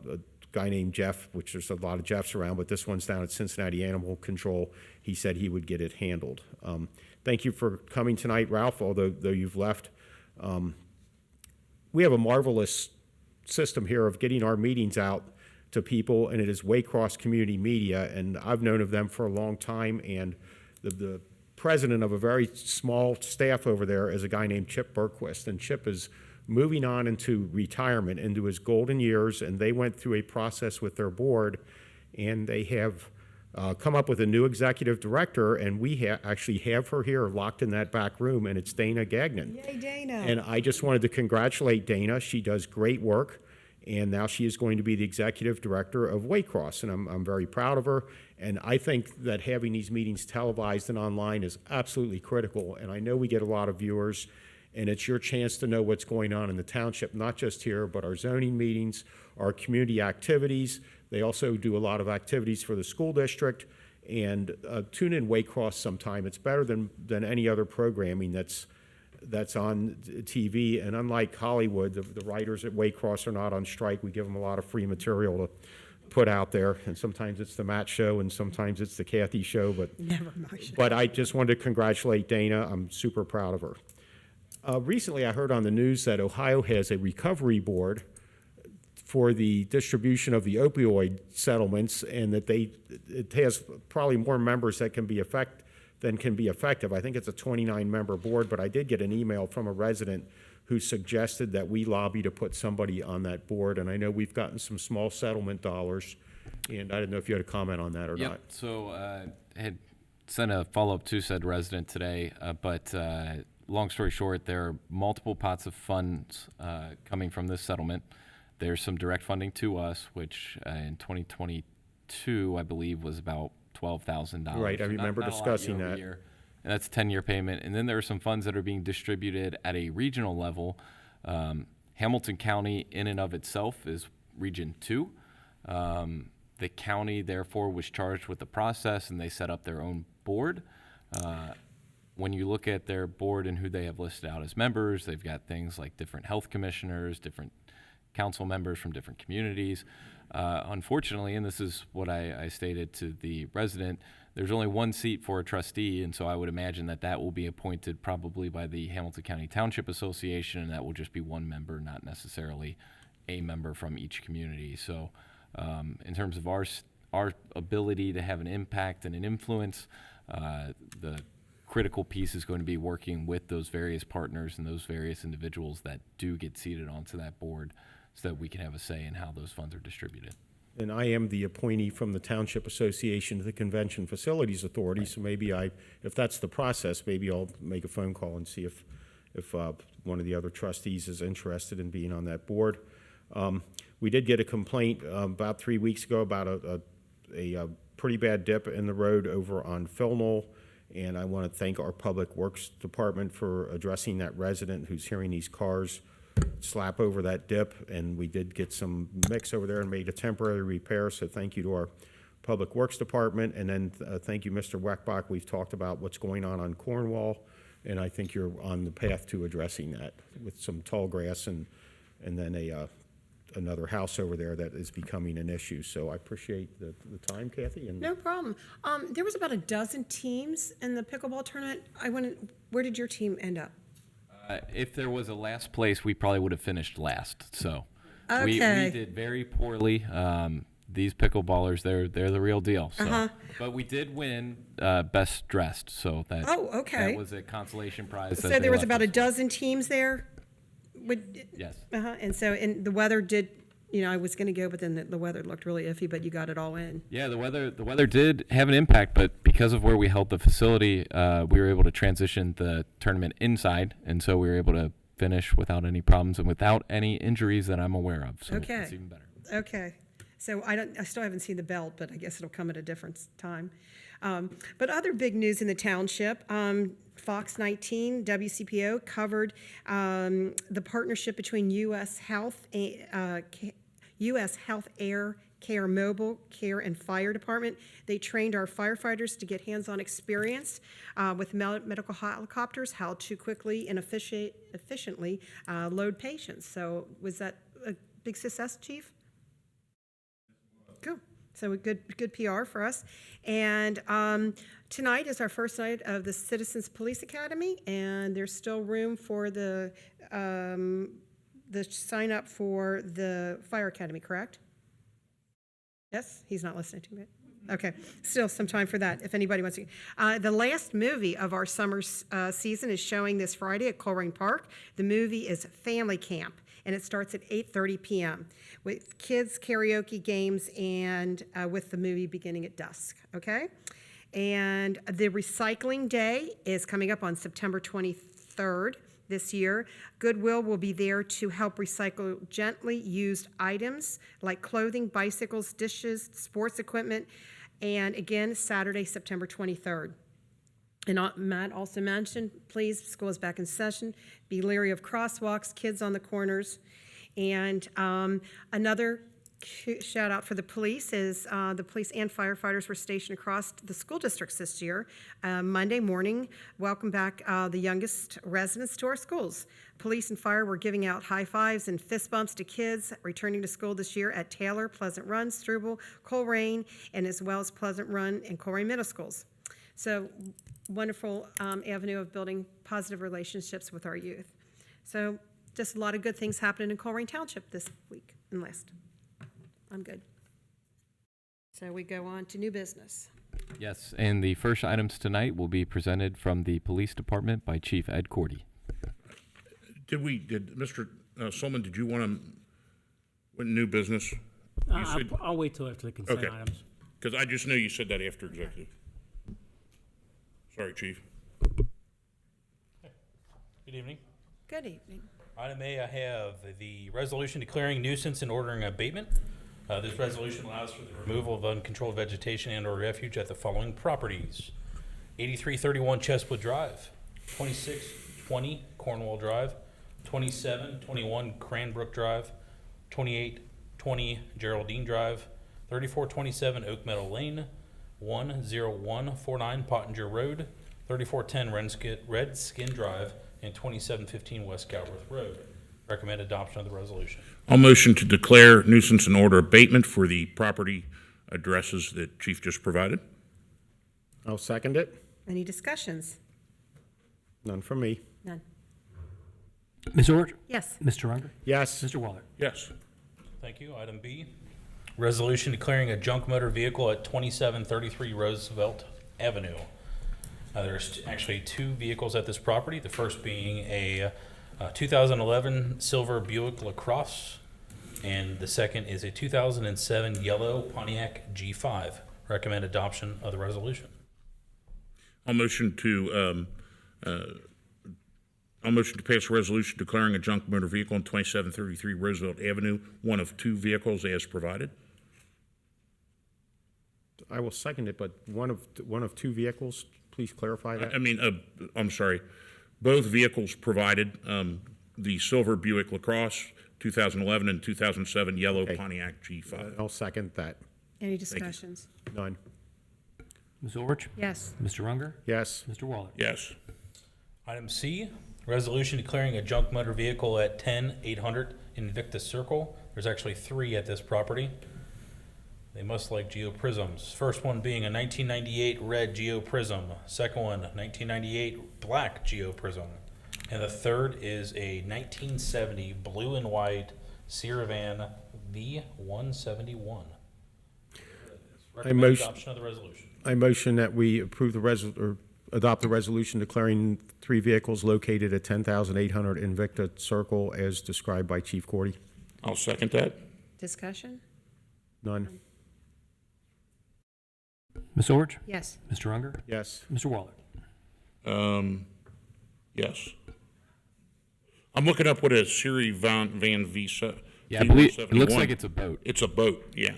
guy named Jeff, which there's a lot of Jeffs around, but this one's down at Cincinnati Animal Control. He said he would get it handled. Thank you for coming tonight, Ralph, although you've left. We have a marvelous system here of getting our meetings out to people, and it is Waycross Community Media, and I've known of them for a long time, and the president of a very small staff over there is a guy named Chip Berquist, and Chip is moving on into retirement, into his golden years, and they went through a process with their board, and they have come up with a new executive director, and we actually have her here locked in that back room, and it's Dana Gagnon. Yay, Dana. And I just wanted to congratulate Dana. She does great work, and now she is going to be the executive director of Waycross, and I'm very proud of her. And I think that having these meetings televised and online is absolutely critical, and I know we get a lot of viewers, and it's your chance to know what's going on in the township, not just here, but our zoning meetings, our community activities. They also do a lot of activities for the school district, and tune in Waycross sometime. It's better than any other programming that's on TV. And unlike Hollywood, the writers at Waycross are not on strike. We give them a lot of free material to put out there, and sometimes it's the Matt show, and sometimes it's the Kathy show. Never mind. But I just wanted to congratulate Dana. I'm super proud of her. Recently, I heard on the news that Ohio has a recovery board for the distribution of the opioid settlements, and that it has probably more members that can be effective. I think it's a 29-member board, but I did get an email from a resident who suggested that we lobby to put somebody on that board, and I know we've gotten some small settlement dollars, and I didn't know if you had a comment on that or not. So I had sent a follow-up to said resident today, but long story short, there are multiple pots of funds coming from this settlement. There's some direct funding to us, which in 2022, I believe, was about $12,000. Right, I remember discussing that. And that's a 10-year payment. And then there are some funds that are being distributed at a regional level. Hamilton County, in and of itself, is Region 2. The county, therefore, was charged with the process, and they set up their own board. When you look at their board and who they have listed out as members, they've got things like different health commissioners, different council members from different communities. Unfortunately, and this is what I stated to the resident, there's only one seat for a trustee, and so I would imagine that will be appointed probably by the Hamilton County Township Association, and that will just be one member, not necessarily a member from each community. So in terms of our ability to have an impact and an influence, the critical piece is going to be working with those various partners and those various individuals that do get seated onto that board, so that we can have a say in how those funds are distributed. And I am the appointee from the Township Association to the Convention Facilities Authority, so maybe if that's the process, maybe I'll make a phone call and see if one of the other trustees is interested in being on that board. We did get a complaint about 3 weeks ago about a pretty bad dip in the road over on Philnall, and I want to thank our Public Works Department for addressing that resident who's hearing these cars slap over that dip, and we did get some mix over there and made a temporary repair, so thank you to our Public Works Department. And then thank you, Mr. Weckbach. We've talked about what's going on Cornwall, and I think you're on the path to addressing that with some tall grass and then another house over there that is becoming an issue. So I appreciate the time, Kathy. And No problem. There was about a dozen teams in the pickleball tournament. Where did your team end up? If there was a last place, we probably would have finished last. So we Okay. did very poorly. Theyese pickleballers, they're the real deal. So, but we did win best dressed. So that okay. that was a consolation prize. So there was about a dozen teams there? Yes. And the weather did, I was going to go, but then the weather looked really iffy, but you got it all in. Yeah, the weather did have an impact, but because of where we held the facility, we were able to transition the tournament inside, and so we were able to finish without any problems and without any injuries that I'm aware of. So Okay. it's even better. Okay. So I still haven't seen the belt, but I guess it'll come at a different time. But other big news in the township, Fox 19, WCPO covered the partnership between U.S. Health Air Care Mobile Care and Fire Department. They trained our firefighters to get hands-on experience with medical helicopters, how to quickly and efficiently load patients. So was that a big success, Chief? Cool. So good PR for us. And tonight is our first night of the Citizens Police Academy, and there's still room for the sign up for the Fire Academy, correct? Yes, he's not listening to me. Okay, still some time for that if anybody wants to. The last movie of our summer season is showing this Friday at Colerain Park. The movie is Family Camp, and it starts at 8:30 p.m. with kids karaoke games and with the movie beginning at dusk, okay? And the recycling day is coming up on September 23rd. This year, Goodwill will be there to help recycle gently used items like clothing, bicycles, dishes, sports equipment, and again, Saturday, September 23rd. And Matt also mentioned, please, school is back in session. Be leery of crosswalks, kids on the corners. And another shout out for the police is the police and firefighters were stationed across the school districts this year. Monday morning, welcome back the youngest residents to our schools. Police and fire were giving out high fives and fist bumps to kids returning to school this year at Taylor, Pleasant Run, Struble, Colerain, and as well as Pleasant Run and Colerain Middle Schools. So wonderful avenue of building positive relationships with our youth. So just a lot of good things happening in Colerain Township this week and last. I'm good. So we go on to new business. Yes, and the first items tonight will be presented from the Police Department by Chief Ed Cordy. Did Mr. Solomon, did you want to, new business? You said- I'll wait till after the consent Okay. items. Because I just knew you said that after executive. Sorry, Chief. Good evening. Good evening. Item A, I have the resolution declaring nuisance and ordering abatement. This resolution allows for the removal of uncontrolled vegetation and or refuge at the following properties: 8331 Chestwood Drive, 2620 Cornwall Drive, 2721 Cranbrook Drive, 2820 Geraldine Drive, 3427 Oak Meadow Lane, 10149 Pottinger Road, 3410 Redskin Drive, and 2715 West Galbraith Road. Recommend adoption of the resolution. I'll motion to declare nuisance and order abatement for the property addresses that Chief just provided. I'll second it. Any discussions? None from me. None. Ms. Orr? Yes. Mr. Unger? Yes. Mr. Waller? Yes. Thank you. Item B, resolution declaring a junk motor vehicle at 2733 Roosevelt Avenue. There's actually two vehicles at this property, the first being a 2011 silver Buick LaCrosse, and the second is a 2007 yellow Pontiac G5. Recommend adoption of the resolution. I'll motion to pass a resolution declaring a junk motor vehicle on 2733 Roosevelt Avenue, one of two vehicles as provided. I will second it, but one of two vehicles, please clarify that. I'm sorry. Both vehicles provided, the silver Buick LaCrosse, 2011, and 2007 yellow Okay. Pontiac G5. I'll second that. Any discussions? None. Ms. Orr? Yes. Mr. Unger? Yes. Mr. Waller? Yes. Item C, resolution declaring a junk motor vehicle at 10800 Invictus Circle. There's actually three at this property. They must like geoprisms. First one being a 1998 red geoprism. Second one, 1998 black geoprism. And the third is a 1970 blue and white Ceravan V171. Recommend adoption of the resolution. I motion that we approve adopt the resolution declaring three vehicles located at 10,800 Invicta Circle as described by Chief Cordy. I'll second that. Discussion? None. Ms. Orr? Yes. Mr. Unger? Yes. Mr. Waller? Yes. I'm looking up what a Siri Van Visa. Yeah, I believe, it looks V171. like it's a boat. It's a boat, yeah.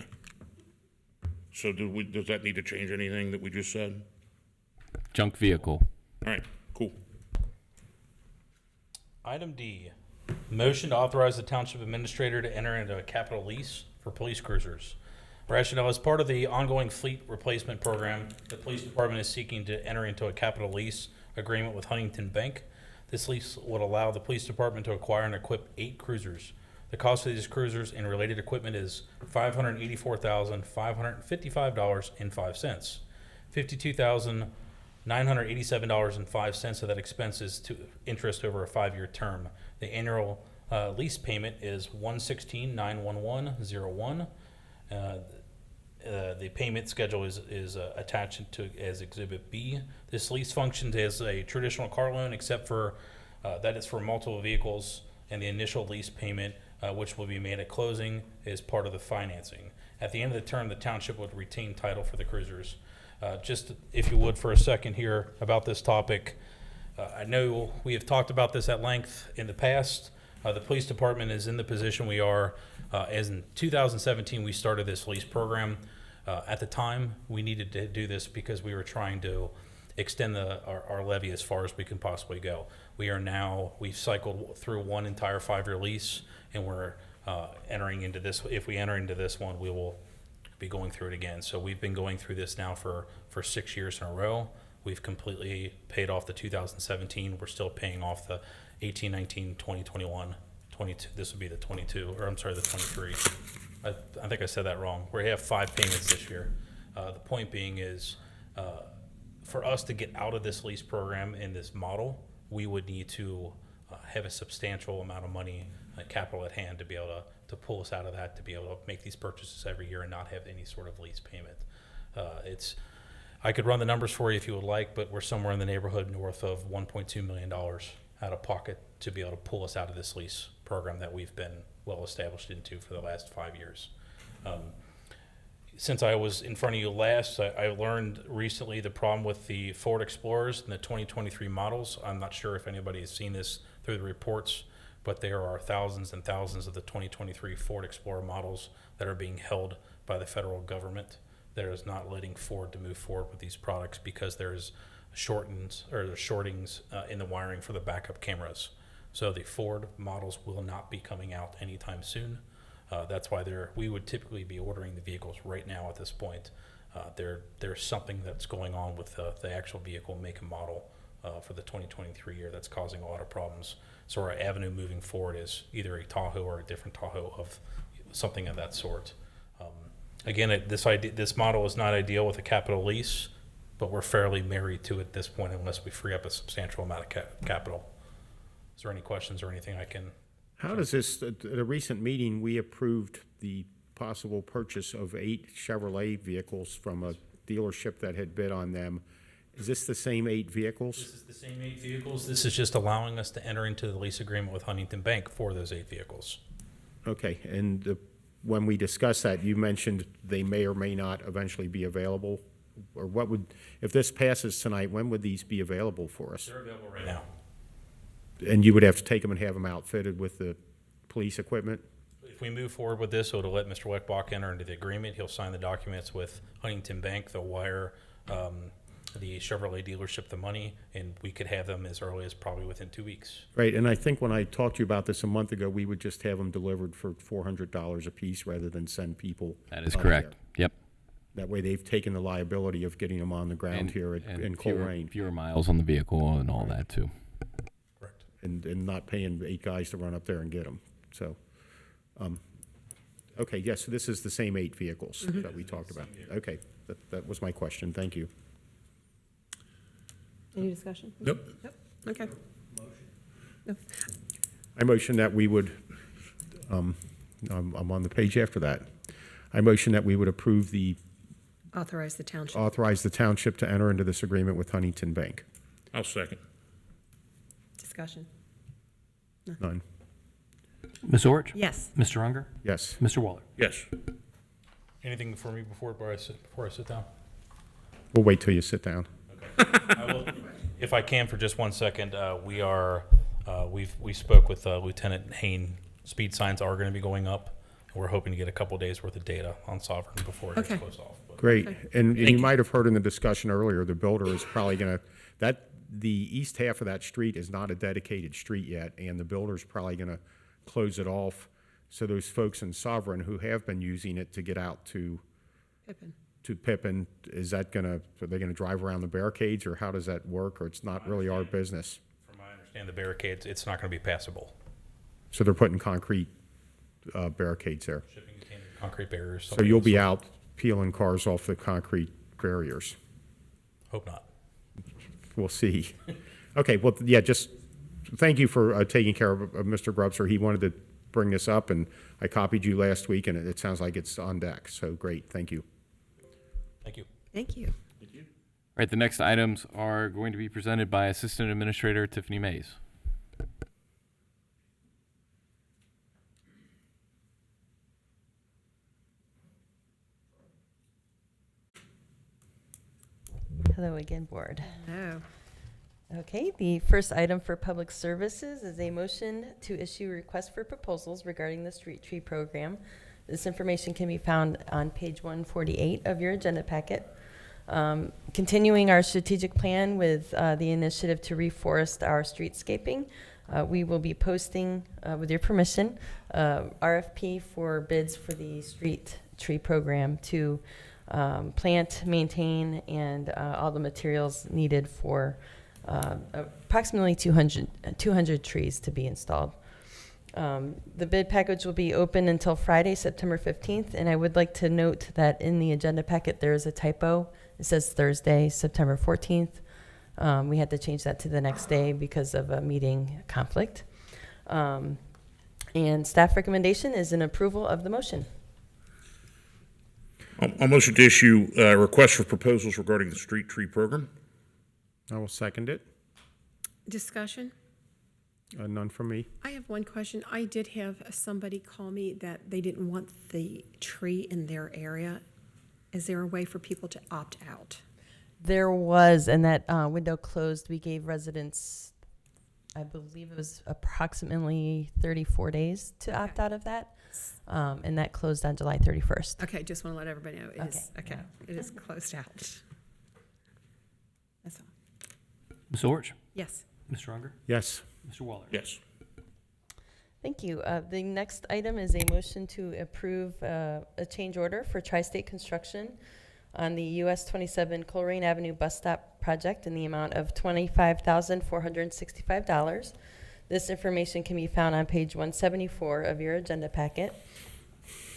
So does that need to change anything that we just said? Junk vehicle. All right, cool. Item D, motion to authorize the township administrator to enter into a capital lease for police cruisers. Rationale, as part of the ongoing fleet replacement program, the police department is seeking to enter into a capital lease agreement with Huntington Bank. This lease would allow the police department to acquire and equip 8 cruisers. The cost of these cruisers and related equipment is $584,555.05. $52,987.05 of that expense is to interest over a 5-year term. The annual lease payment is $116,911.01. The payment schedule is attached to as Exhibit B. This lease functions as a traditional car loan, except for that it's for multiple vehicles, and the initial lease payment, which will be made at closing, is part of the financing. At the end of the term, the township would retain title for the cruisers. Just if you would for a second here about this topic, I know we have talked about this at length in the past. The police department is in the position we are. As in 2017, we started this lease program. At the time, we needed to do this because we were trying to extend our levy as far as we can possibly go. We've cycled through one entire 5-year lease, and we're entering into this. If we enter into this one, we will be going through it again. So we've been going through this now for 6 years in a row. We've completely paid off the 2017. We're still paying off the 18, 19, 20, 21, 22. This would be the 22, or I'm sorry, the 23. I think I said that wrong. We have 5 payments this year. The point being is, for us to get out of this lease program in this model, we would need to have a substantial amount of money, capital at hand, to be able to pull us out of that, to be able to make these purchases every year and not have any sort of lease payment. I could run the numbers for you if you would like, but we're somewhere in the neighborhood north of $1.2 million out of pocket to be able to pull us out of this lease program that we've been well established into for the last 5 years. Since I was in front of you last, I learned recently the problem with the Ford Explorers and the 2023 models. I'm not sure if anybody has seen this through the reports, but there are thousands and thousands of the 2023 Ford Explorer models that are being held by the federal government that is not letting Ford to move forward with these products because there's shortings in the wiring for the backup cameras. So the Ford models will not be coming out anytime soon. That's why we would typically be ordering the vehicles right now at this point. There's something that's going on with the actual vehicle make and model for the 2023 year that's causing a lot of problems. So our avenue moving forward is either a Tahoe or a different Tahoe of something of that sort. Again, this model is not ideal with a capital lease, but we're fairly married to it at this point unless we free up a substantial amount of capital. Is there any questions or anything I can? How does this, at a recent meeting, we approved the possible purchase of 8 Chevrolet vehicles from a dealership that had bid on them. Is this the same 8 vehicles? This is the same 8 vehicles. This is just allowing us to enter into the lease agreement with Huntington Bank for those 8 vehicles. Okay, and when we discussed that, you mentioned they may or may not eventually be available, or what would, if this passes tonight, when would these be available for us? They're available right now. And you would have to take them and have them outfitted with the police equipment? If we move forward with this, it'll let Mr. Weckbach enter into the agreement. He'll sign the documents with Huntington Bank. They'll wire the Chevrolet dealership the money, and we could have them as early as probably within 2 weeks. Right, and I think when I talked to you about this a month ago, we would just have them delivered for $400 a piece rather than send people. That is out correct. there. Yep. That way they've taken the liability of getting them on the ground here in Colerain. Fewer miles on the vehicle and all that too. Correct. And not paying 8 guys to run up there and get them. So, okay, yes, so this is the same 8 vehicles that we talked about. Okay, that was my question. Thank you. Any discussion? Nope. Yep, okay. No. I motion that we would, I'm on the page after that. I motion that we would approve Authorize the township. authorize the township to enter into this agreement with Huntington Bank. I'll second. Discussion. None. Ms. Orich? Yes. Mr. Unger? Yes. Mr. Waller? Yes. Anything for me before I sit down? We'll wait till you sit down. I will, if I can, for just 1 second. We spoke with Lieutenant Hain. Speed signs are going to be going up And we're hoping to get a couple days worth of data on Sovereign before it Okay. gets closed off. But Great. And you you. might have heard in the discussion earlier, the builder is probably the east half of that street is not a dedicated street yet, and the builder's probably gonna close it off. So those folks in Sovereign who have been using it to get out to Pippin, are they gonna drive around the barricades, or how does that work, or it's not really our business? From what I understand, the barricades, it's not going to be passable. So they're putting concrete barricades there. Shipping container, concrete barriers. So you'll be out peeling cars off the concrete barriers. Hope not. We'll see. Okay, well, yeah, just thank you for taking care of Mr. Grubser. He wanted to bring this up, and I copied you last week, and it sounds like it's on deck. So great, thank you. Thank you. Thank you. All right, the next items are going to be presented by Assistant Administrator Tiffany Mays. Hello again, board. Oh, Okay, the first item for public services is a motion to issue a request for proposals regarding the street tree program. This information can be found on page 148 of your agenda packet. Continuing our strategic plan with the initiative to reforest our streetscaping, we will be posting, with your permission, RFP for bids for the street tree program to plant, maintain, and all the materials needed for approximately 200 trees to be installed. The bid package will be open until Friday, September 15th, and I would like to note that in the agenda packet, there is a typo. It says Thursday, September 14th. We had to change that to the next day because of a meeting conflict. And staff recommendation is an approval of the motion. I'll motion to issue a request for proposals regarding the street tree program. I will second it. discussion? None from me. I have one question. I did have somebody call me that they didn't want the tree in their area. Is there a way for people to opt out? There was, and that window closed. We gave residents, I believe it was approximately 34 days to opt out of that. And that closed on July 31st. Okay, just want to let everybody know. It is, okay, it is closed out. That's all. Ms. Orch? Yes. Mr. Unger? Yes. Mr. Waller? Yes. Thank you. The next item is a motion to approve a change order for Tri-State Construction on the US 27 Colerain Avenue bus stop project in the amount of $25,465. This information can be found on page 174 of your agenda packet.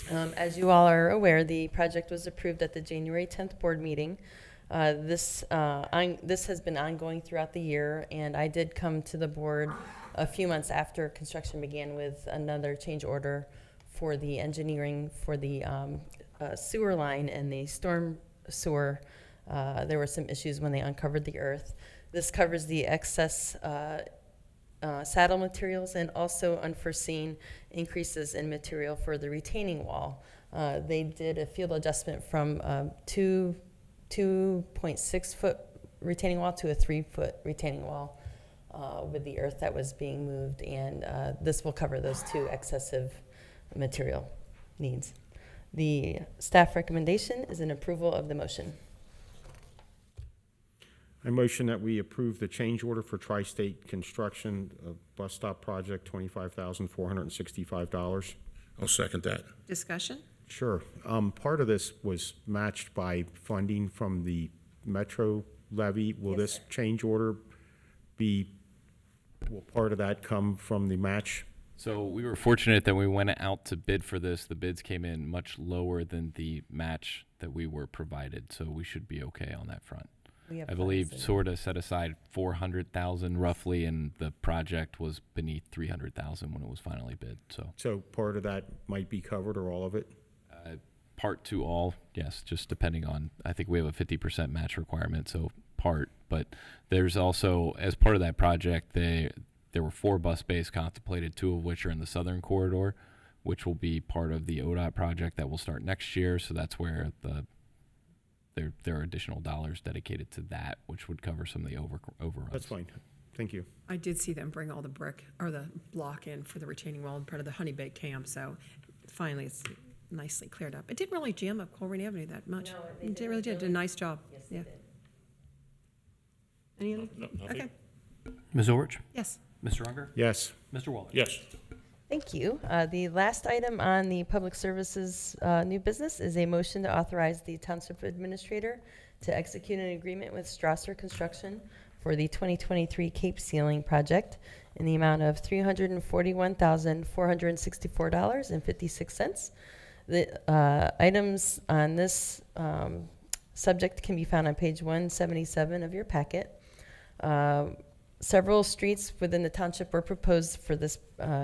As you all are aware, the project was approved at the January 10th board meeting. This has been ongoing throughout the year, and I did come to the board a few months after construction began with another change order for the engineering for the sewer line and the storm sewer. There were some issues when they uncovered the earth. This covers the excess saddle materials and also unforeseen increases in material for the retaining wall. They did a field adjustment from 2.6 foot retaining wall to a 3 foot retaining wall with the earth that was being moved, and this will cover those two excessive material needs. The staff recommendation is an approval of the motion. I motion that we approve the change order for Tri-State Construction bus stop project, $25,465. I'll second that. Discussion? Sure. Part of this was matched by funding from the Metro levy. Will Yes, this sir. change order will part of that come from the match? So we were fortunate that we went out to bid for this. The bids came in much lower than the match that we were provided, so we should be okay on that front. We have I believe funds in- sort of set aside 400,000 roughly, and the project was beneath 300,000 when it was finally bid. So Part of that might be covered, or all of it? part to all, yes, just depending on, I think we have a 50% match requirement, so part. But there's also, as part of that project, there were 4 bus bays contemplated, 2 of which are in the southern corridor, which will be part of the ODOT project that will start next year. So that's where there are additional dollars dedicated to that, which would cover some of the overruns. That's fine. Thank you. I did see them bring all the brick or the block in for the retaining wall in front of the Honey Baked Ham, so finally it's nicely cleared up. It didn't really jam up Colerain Avenue that much. It really did a nice job. Yeah. Any other? No, nothing. Okay, Ms. Orich? yes. Mr. Unger? Yes. Mr. Waller? Yes. Thank you. The last item on the Public Services new business is a motion to authorize the Township Administrator to execute an agreement with Strasser Construction for the 2023 Cape Sealing project in the amount of $341,464.56. The items on this subject can be found on page 177 of your packet. Several streets within the township were proposed for this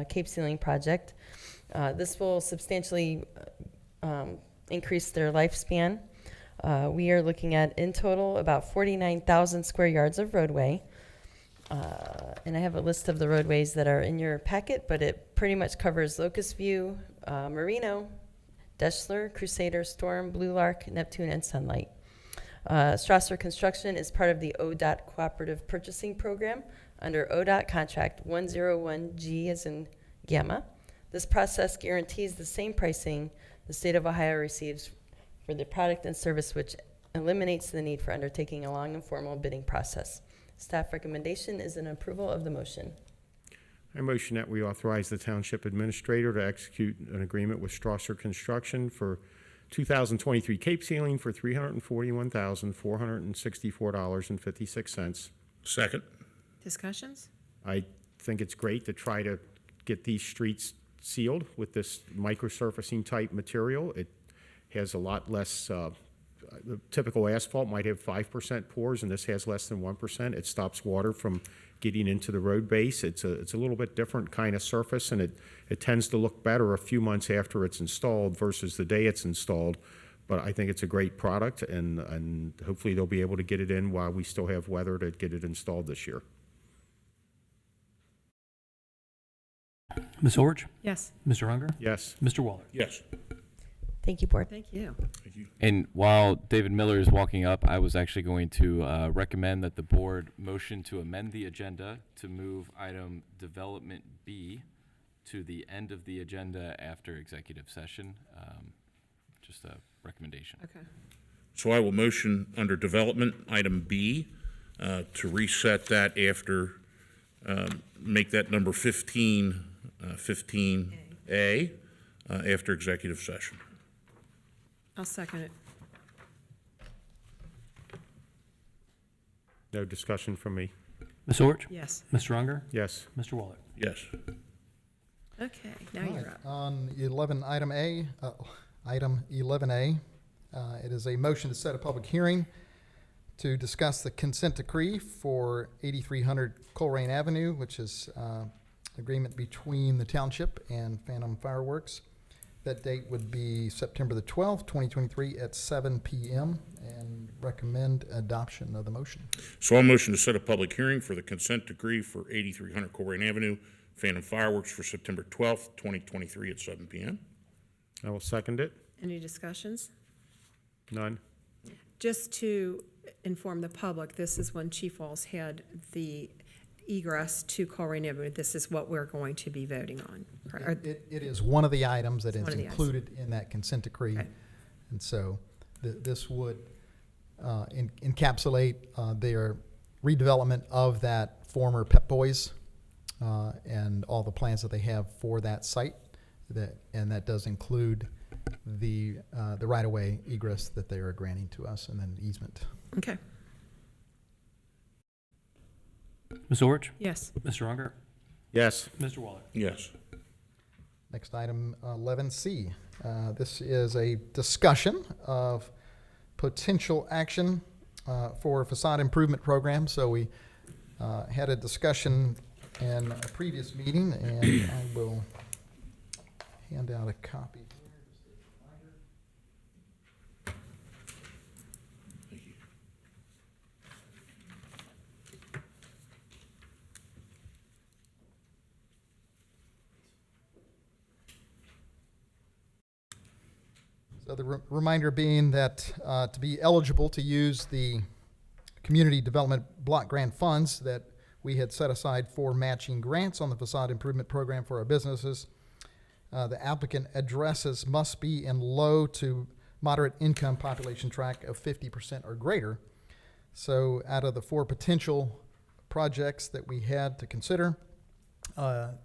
Cape Sealing project. This will substantially increase their lifespan. We are looking at, in total, about 49,000 square yards of roadway. And I have a list of the roadways that are in your packet, but it pretty much covers Locust View, Marino, Deschler, Crusader, Storm, Blue Lark, Neptune, and Sunlight. Strasser Construction is part of the ODOT Cooperative Purchasing Program under ODOT Contract 101G as in Gamma. This process guarantees the same pricing the state of Ohio receives for the product and service, which eliminates the need for undertaking a long and formal bidding process. Staff recommendation is an approval of the motion. I motion that we authorize the Township Administrator to execute an agreement with Strasser Construction for 2023 Cape Sealing for $341,464.56. Second. Discussions? I think it's great to try to get these streets sealed with this microsurfacing type material. It has a lot less, the typical asphalt might have 5% pores, and this has less than 1%. It stops water from getting into the road base. It's a little bit different kind of surface, and it tends to look better a few months after it's installed versus the day it's installed. But I think it's a great product, and hopefully they'll be able to get it in while we still have weather to get it installed this year. Ms. Orich? Yes. Mr. Unger? Yes. Mr. Waller? Yes. Thank you, Board. Thank you. Thank you. And while David Miller is walking up, I was actually going to recommend that the board motion to amend the agenda to move item Development B to the end of the agenda after executive session. Just a recommendation. Okay. So I will motion under development, item B, to reset that after, make that number 15, 15A, after executive session. I'll second it. No discussion from me. Ms. Orich? Yes. Mr. Unger? Yes. Mr. Waller? Yes. Okay, now All you're right, up. on item 11A, it is a motion to set a public hearing to discuss the consent decree for 8300 Colerain Avenue, which is agreement between the township and Phantom Fireworks. That date would be September the 12th, 2023 at 7 p.m. and recommend adoption of the motion. So I'll motion to set a public hearing for the consent decree for 8300 Colerain Avenue, Phantom Fireworks for September 12th, 2023 at 7 p.m. I will second it. Any discussions? None. Just to inform the public, this is when Chief Walls had the egress to Colerain Avenue. This is what we're going to be voting on. It is one of the items that is One of the items. included in that consent decree. Okay. And so this would encapsulate their redevelopment of that former Pep Boys and all the plans that they have for that site. And that does include the right-of-way egress that they are granting to us and then easement. Okay. Ms. Orich? Yes. Mr. Unger? Yes. Mr. Waller? Yes. Next item, 11C. This is a discussion of potential action for a facade improvement program. So we had a discussion in a previous meeting, and I will hand out a copy. So the reminder being that to be eligible to use the Community Development Block Grant funds that we had set aside for matching grants on the facade improvement program for our businesses, The applicant addresses must be in low to moderate income population tract of 50% or greater. So out of the 4 potential projects that we had to consider,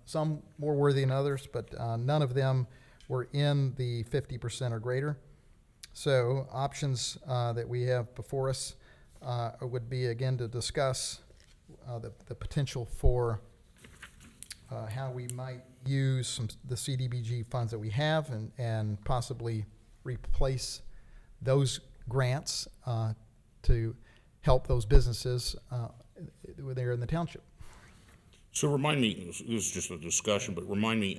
some more worthy than others, but none of them were in the 50% or greater. So options that we have before us would be, again, to discuss the potential for how we might use the CDBG funds that we have and possibly replace those grants to help those businesses there in the township. So remind me, this is just a discussion, but remind me,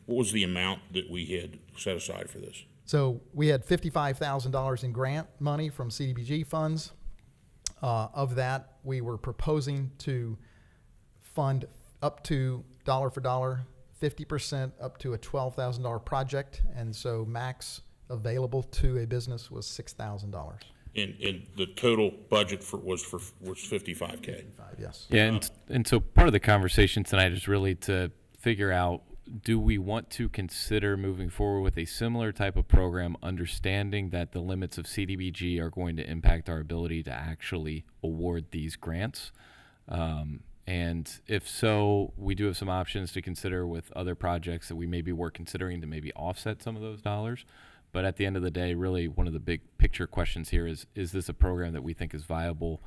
what was the amount that we had set aside for this? So we had $55,000 in grant money from CDBG funds. Of that, we were proposing to fund up to dollar for dollar, 50% up to a $12,000 project. And so max available to a business was $6,000. And the total budget was 55K. Yes. Yeah, and so part of the conversation tonight is really to figure out, do we want to consider moving forward with a similar type of program, understanding that the limits of CDBG are going to impact our ability to actually award these grants? And if so, we do have some options to consider with other projects that we maybe were considering to maybe offset some of those dollars. But at the end of the day, really one of the big picture questions here is this a program that we think is viable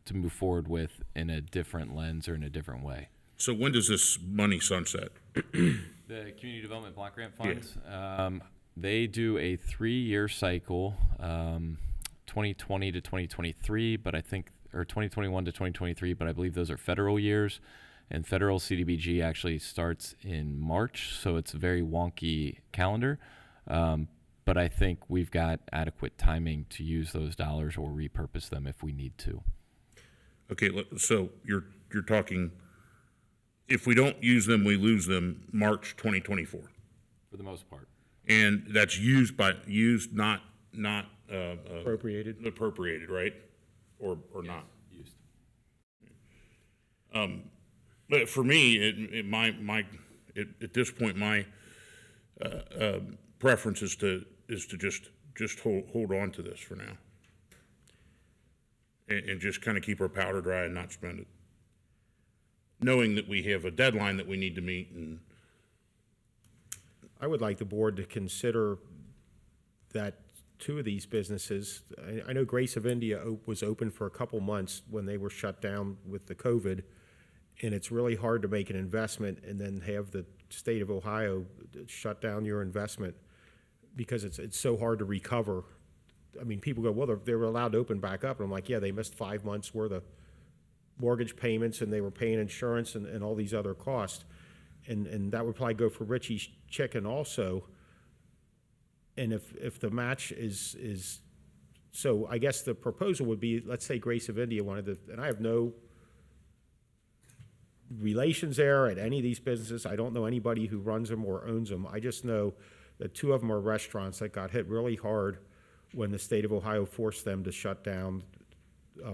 to move forward with in a different lens or in a different way? So when does this money sunset? The Community Development Block Grant Funds, they do a 3-year cycle, 2020 to 2023, but I think, or 2021 to 2023, but I believe those are federal years. And federal CDBG actually starts in March, so it's a very wonky calendar. But I think we've got adequate timing to use those dollars or repurpose them if we need to. Okay, so you're talking, if we don't use them, we lose them March 2024. For the most part. And that's used, not Appropriated, right? Or not? Used. But for me, at this point, my preference is to just hold on to this for now, and just kind of keep our powder dry and not spend it, knowing that we have a deadline that we need to meet. And I would like the board to consider that 2 of these businesses, I know Grace of India was open for a couple months when they were shut down with the COVID, and it's really hard to make an investment and then have the state of Ohio shut down your investment because it's so hard to recover. I mean, people go, well, they were allowed to open back up. And I'm like, yeah, they missed 5 months worth of mortgage payments, and they were paying insurance and all these other costs. And that would probably go for Richie's Chicken also. And if the match is, so I guess the proposal would be, let's say Grace of India wanted to, and I have no relations there at any of these businesses. I don't know anybody who runs them or owns them. I just know that 2 of them are restaurants that got hit really hard when the state of Ohio forced them to shut down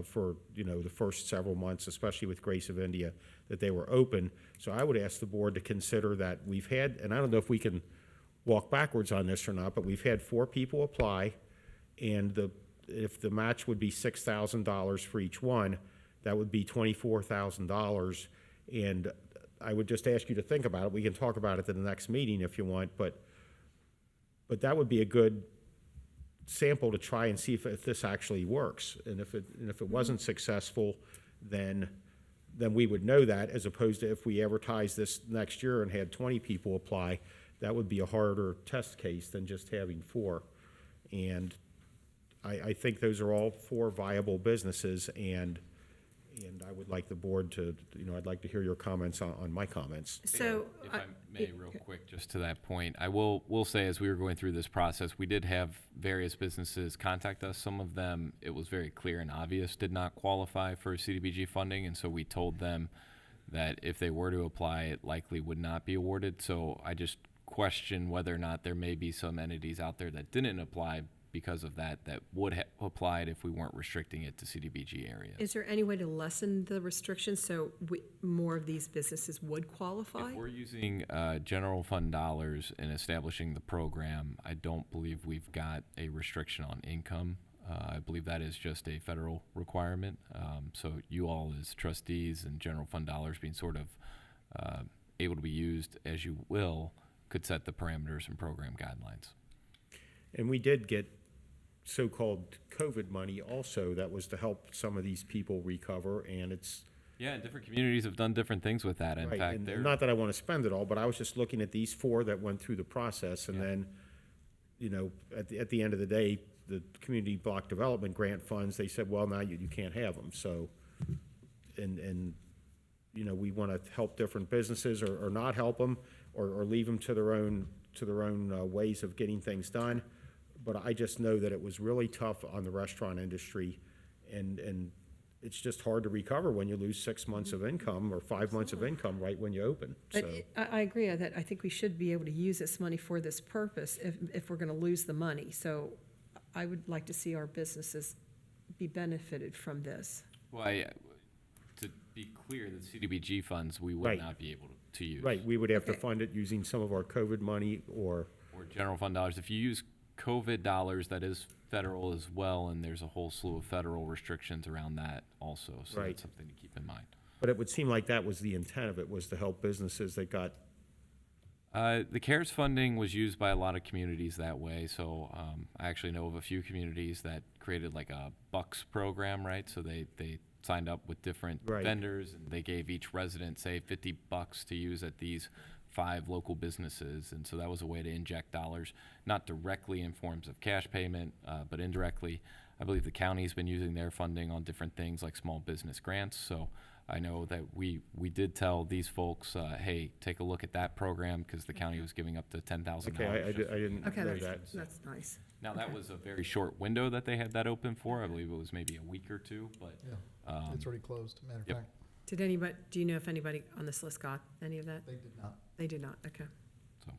for the first several months, especially with Grace of India, that they were open. So I would ask the board to consider that we've had, and I don't know if we can walk backwards on this or not, but we've had 4 people apply, and if the match would be $6,000 for each one, that would be $24,000. And I would just ask you to think about it. We can talk about it at the next meeting if you want, but that would be a good sample to try and see if this actually works. And if it wasn't successful, then we would know that, as opposed to if we advertise this next year and had 20 people apply, that would be a harder test case than just having 4. And I think those are all 4 viable businesses, and I would like the board to, I'd like to hear your comments on my comments. So, If I may, real quick, just to that point, I will say, as we were going through this process, we did have various businesses contact us. Some of them, it was very clear and obvious, did not qualify for CDBG funding, and so we told them that if they were to apply, it likely would not be awarded. So I just question whether or not there may be some entities out there that didn't apply because of that would have applied if we weren't restricting it to CDBG areas. Is there any way to lessen the restrictions so more of these businesses would qualify? If we're using general fund dollars in establishing the program, I don't believe we've got a restriction on income. I believe that is just a federal requirement. So you all as trustees and general fund dollars being sort of able to be used as you will could set the parameters and program guidelines. And we did get so-called COVID money also that was to help some of these people recover, and it's. Yeah, and different communities have done different things with that. In Right, fact, and they're not that I want to spend it all, but I was just looking at these 4 that went through the process, and then, you know, at the end of the day, the community block development grant funds, they said, well, now you can't have them, so, and, you know, we want to help different businesses or not help them, or leave them to their own ways of getting things done. But I just know that it was really tough on the restaurant industry, and it's just hard to recover when you lose 6 months of income or 5 months of income right when you open. But So, I agree that I think we should be able to use this money for this purpose if we're going to lose the money. So I would like to see our businesses be benefited from this. well, to be clear, the CDBG funds we would Right. not be able to use. right, we would have to Okay. fund it using some of our COVID money or, Or general fund dollars. If you use COVID dollars, that is federal as well, and there's a whole slew of federal restrictions around that also. So Right. that's something to keep in mind. but it would seem like that was the intent of it, was to help businesses that got, The CARES funding was used by a lot of communities that way. So I actually know of a few communities that created like a bucks program, right? So they signed up with different Right. vendors, and they gave each resident, say, $50 to use at these 5 local businesses. And so that was a way to inject dollars, not directly in forms of cash payment, but indirectly. I believe the county's been using their funding on different things like small business grants. So I know that we did tell these folks, hey, take a look at that program, because the county was giving up to $10,000. okay, I didn't Okay, know that. that's nice. Now, that was a very short window that they had that open for. I believe it was maybe a week or two, but Yeah, it's already closed, matter of yep. fact. Do you know if anybody on this list got any of that? They did not. They did not, okay. so.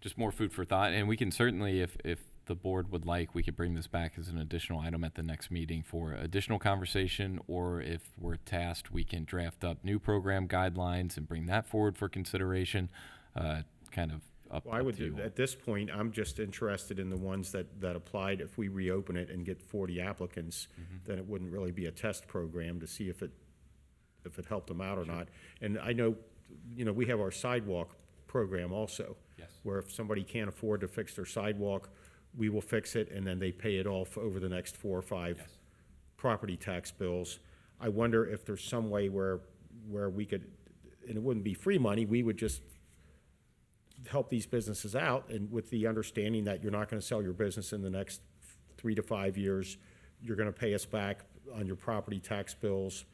Just more food for thought, and we can certainly, if the board would like, we could bring this back as an additional item at the next meeting for additional conversation, or if we're tasked, we can draft up new program guidelines and bring that forward for consideration, kind of up Well, I would, to you all. at this point, I'm just interested in the ones that applied. If we reopen it and get 40 applicants, then it wouldn't really be a test program to see if it helped them out or not. And I know, you know, we have our sidewalk program also. Yes. Where if somebody can't afford to fix their sidewalk, we will fix it, and then they pay it off over the next 4 or 5 Yes. property tax bills. I wonder if there's some way where we could, and it wouldn't be free money, we would just help these businesses out, and with the understanding that you're not going to sell your business in the next 3 to 5 years, you're going to pay us back on your property tax bills,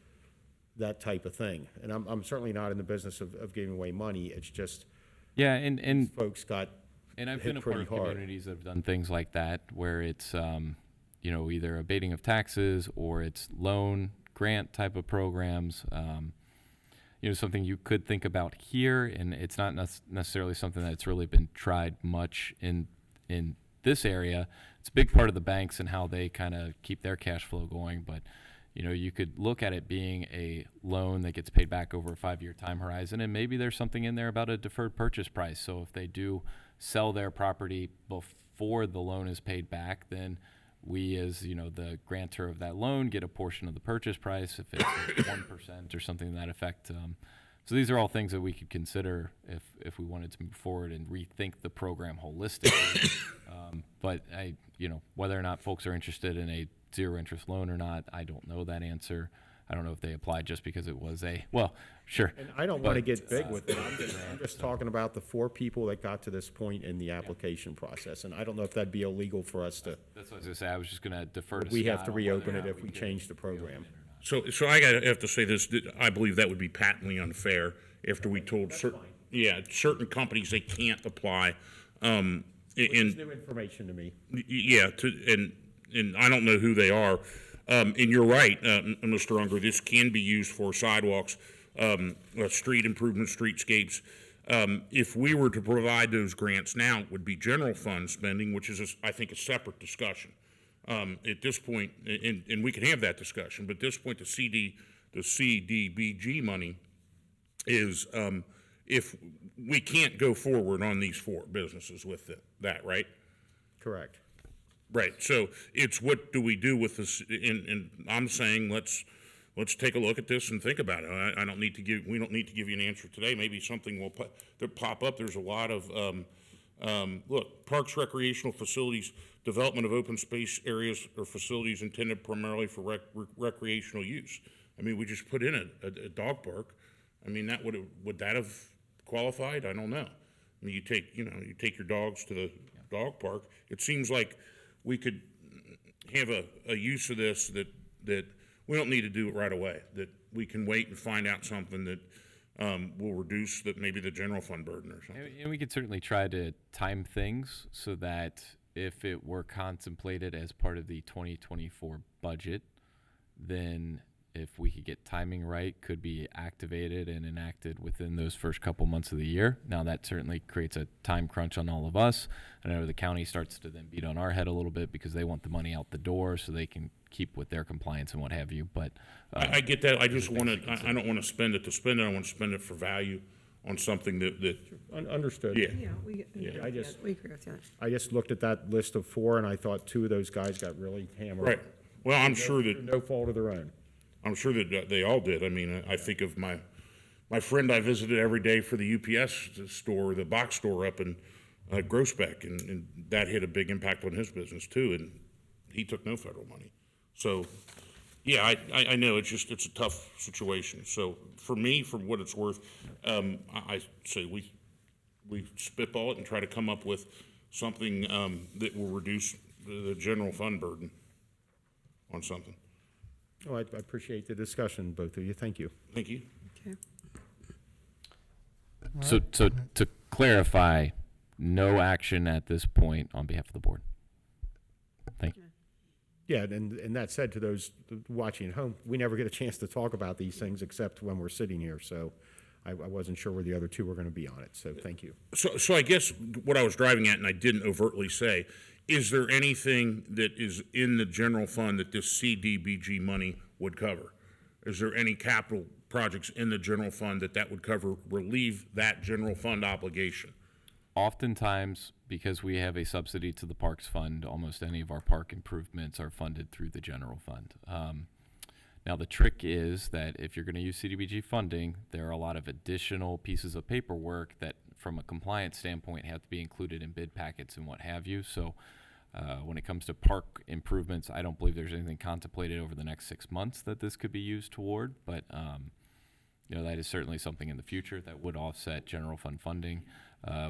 that type of thing. And I'm certainly not in the business of giving away money. It's just Yeah, and folks got I've hit been a part pretty of hard. communities that have done things like that, where it's, you know, either abating of taxes or it's loan grant type of programs. You know, something you could think about here, and it's not necessarily something that's really been tried much in this area. It's a big part of the banks and how they kind of keep their cash flow going, but you know, you could look at it being a loan that gets paid back over a 5-year time horizon, and maybe there's something in there about a deferred purchase price. So if they do sell their property before the loan is paid back, then we, as you know, the grantor of that loan, get a portion of the purchase price if it's 1% or something to that effect. So these are all things that we could consider if we wanted to move forward and rethink the program holistically. But you know, whether or not folks are interested in a zero interest loan or not, I don't know that answer. I don't know if they applied just because it was sure. And I don't want to But, get big with it. I'm just talking about the 4 people that got to this point in the application process. And I don't know if that'd be illegal for us to, That's what I was gonna say. I was just gonna defer to we have Scott to on whether reopen or it not if we could change the reopen program. it or not. So I have to say this, that I believe that would be patently unfair after we told certain companies they can't apply. Which is And, new information to me. yeah, and I don't know who they are. And you're right, Mr. Unger, this can be used for sidewalks, street improvement, streetscapes. If we were to provide those grants now, it would be general fund spending, which is, I think, a separate discussion. At this point, and we can have that discussion, but at this point, the CDBG money is, if we can't go forward on these 4 businesses with that, right? Correct. Right, so it's what do we do with this, and I'm saying let's take a look at this and think about it. We don't need to give you an answer today. Maybe something will pop up. There's a lot of, look, parks, recreational facilities, development of open space areas or facilities intended primarily for recreational use. I mean, we just put in a dog park. I mean, would that have qualified? I don't know. I mean, you take your dogs to the dog park. It seems like we could have a use of this that we don't need to do it right away, that we can wait and find out something that will reduce maybe the general fund burden or something. And we could certainly try to time things so that if it were contemplated as part of the 2024 budget, then if we could get timing right, could be activated and enacted within those first couple months of the year. Now that certainly creates a time crunch on all of us. I know the county starts to then beat on our head a little bit because they want the money out the door so they can keep with their compliance and what have you. But I get that. I just want to. I don't want to spend it to spend it. I want to spend it for value on something that. Understood. Yeah. Yeah, we I agree just- with that. I just looked at that list of 4, and I thought 2 of those guys got really hammered. Right. Well, I'm sure that. No fault of their own. I'm sure that they all did. I mean, I think of my friend I visited every day for the UPS store, the box store up in Groesbeck, and that had a big impact on his business too, and he took no federal money. So, yeah, I know it's a tough situation. So for me, for what it's worth, I say we spitball it and try to come up with something that will reduce the general fund burden on something. Oh, I appreciate the discussion, both of you. Thank you. Thank you. Okay. so to clarify, no action at this point on behalf of the board. Thank you. Yeah, and that said, to those watching at home, we never get a chance to talk about these things except when we're sitting here. So I wasn't sure where the other 2 were going to be on it. So thank you. So I guess what I was driving at, and I didn't overtly say, is there anything that is in the general fund that this CDBG money would cover? Is there any capital projects in the general fund that would cover, relieve that general fund obligation? Oftentimes, because we have a subsidy to the Parks Fund, almost any of our park improvements are funded through the general fund. Now, the trick is that if you're going to use CDBG funding, there are a lot of additional pieces of paperwork that, from a compliance standpoint, have to be included in bid packets and what have you. So when it comes to park improvements, I don't believe there's anything contemplated over the next 6 months that this could be used toward, but that is certainly something in the future that would offset general fund funding.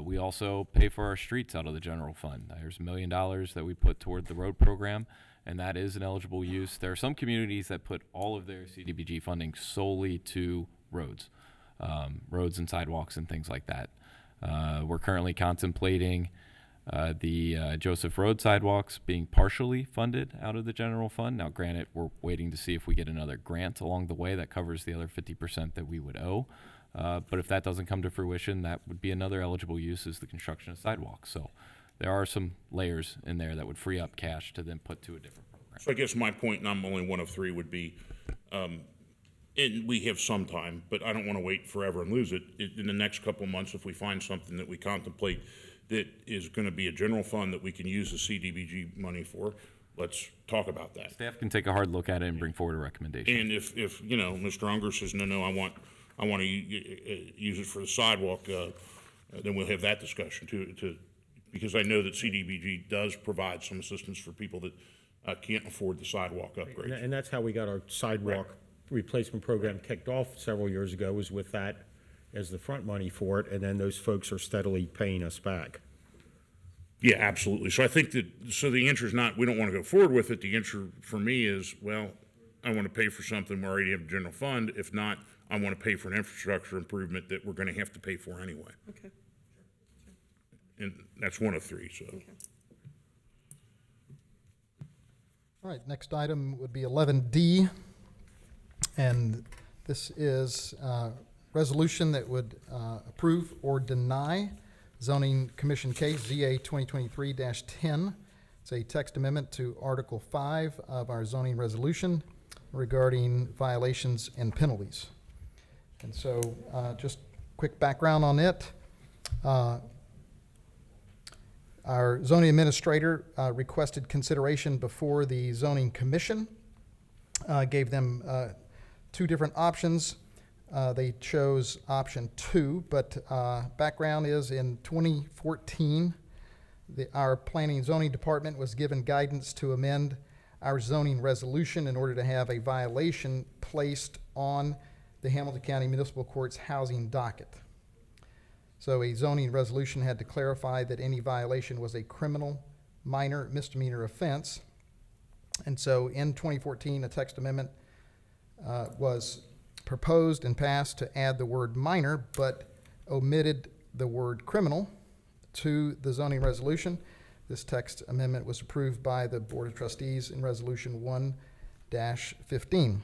We also pay for our streets out of the general fund. There's $1 million that we put toward the road program, and that is an eligible use. There are some communities that put all of their CDBG funding solely to roads, roads and sidewalks and things like that. We're currently contemplating the Joseph Road sidewalks being partially funded out of the general fund. Now, granted, we're waiting to see if we get another grant along the way that covers the other 50% that we would owe. But if that doesn't come to fruition, that would be another eligible use, is the construction of sidewalks. So there are some layers in there that would free up cash to then put to a different program. So I guess my point, and I'm only one of 3, would be, and we have some time, but I don't want to wait forever and lose it. In the next couple of months, if we find something that we contemplate that is going to be a general fund that we can use the CDBG money for, let's talk about that. Staff can take a hard look at it and bring forward a recommendation. And if Mr. Unger says, no, I want to use it for the sidewalk, then we'll have that discussion too, because I know that CDBG does provide some assistance for people that can't afford the sidewalk upgrades. And that's how we got our sidewalk replacement program kicked off several years ago, was with that as the front money for it, and then those folks are steadily paying us back. Yeah, absolutely. So I think the answer is not, we don't want to go forward with it. The answer for me is, well, I want to pay for something we already have a general fund. If not, I want to pay for an infrastructure improvement that we're going to have to pay for anyway. Okay. And that's one of 3, so. Okay. All right, next item would be 11D, and this is resolution that would approve or deny zoning commission case ZA 2023-10. It's a text amendment to Article 5 of our zoning resolution regarding violations and penalties. And so just quick background on it. Our zoning administrator requested consideration before the zoning commission, gave them two different options. They chose option 2, but background is in 2014, our planning and zoning department was given guidance to amend our zoning resolution in order to have a violation placed on the Hamilton County Municipal Court's housing docket. So a zoning resolution had to clarify that any violation was a criminal, minor, misdemeanor offense. And so in 2014, a text amendment was proposed and passed to add the word minor, but omitted the word criminal to the zoning resolution. This text amendment was approved by the Board of Trustees in Resolution 1-15.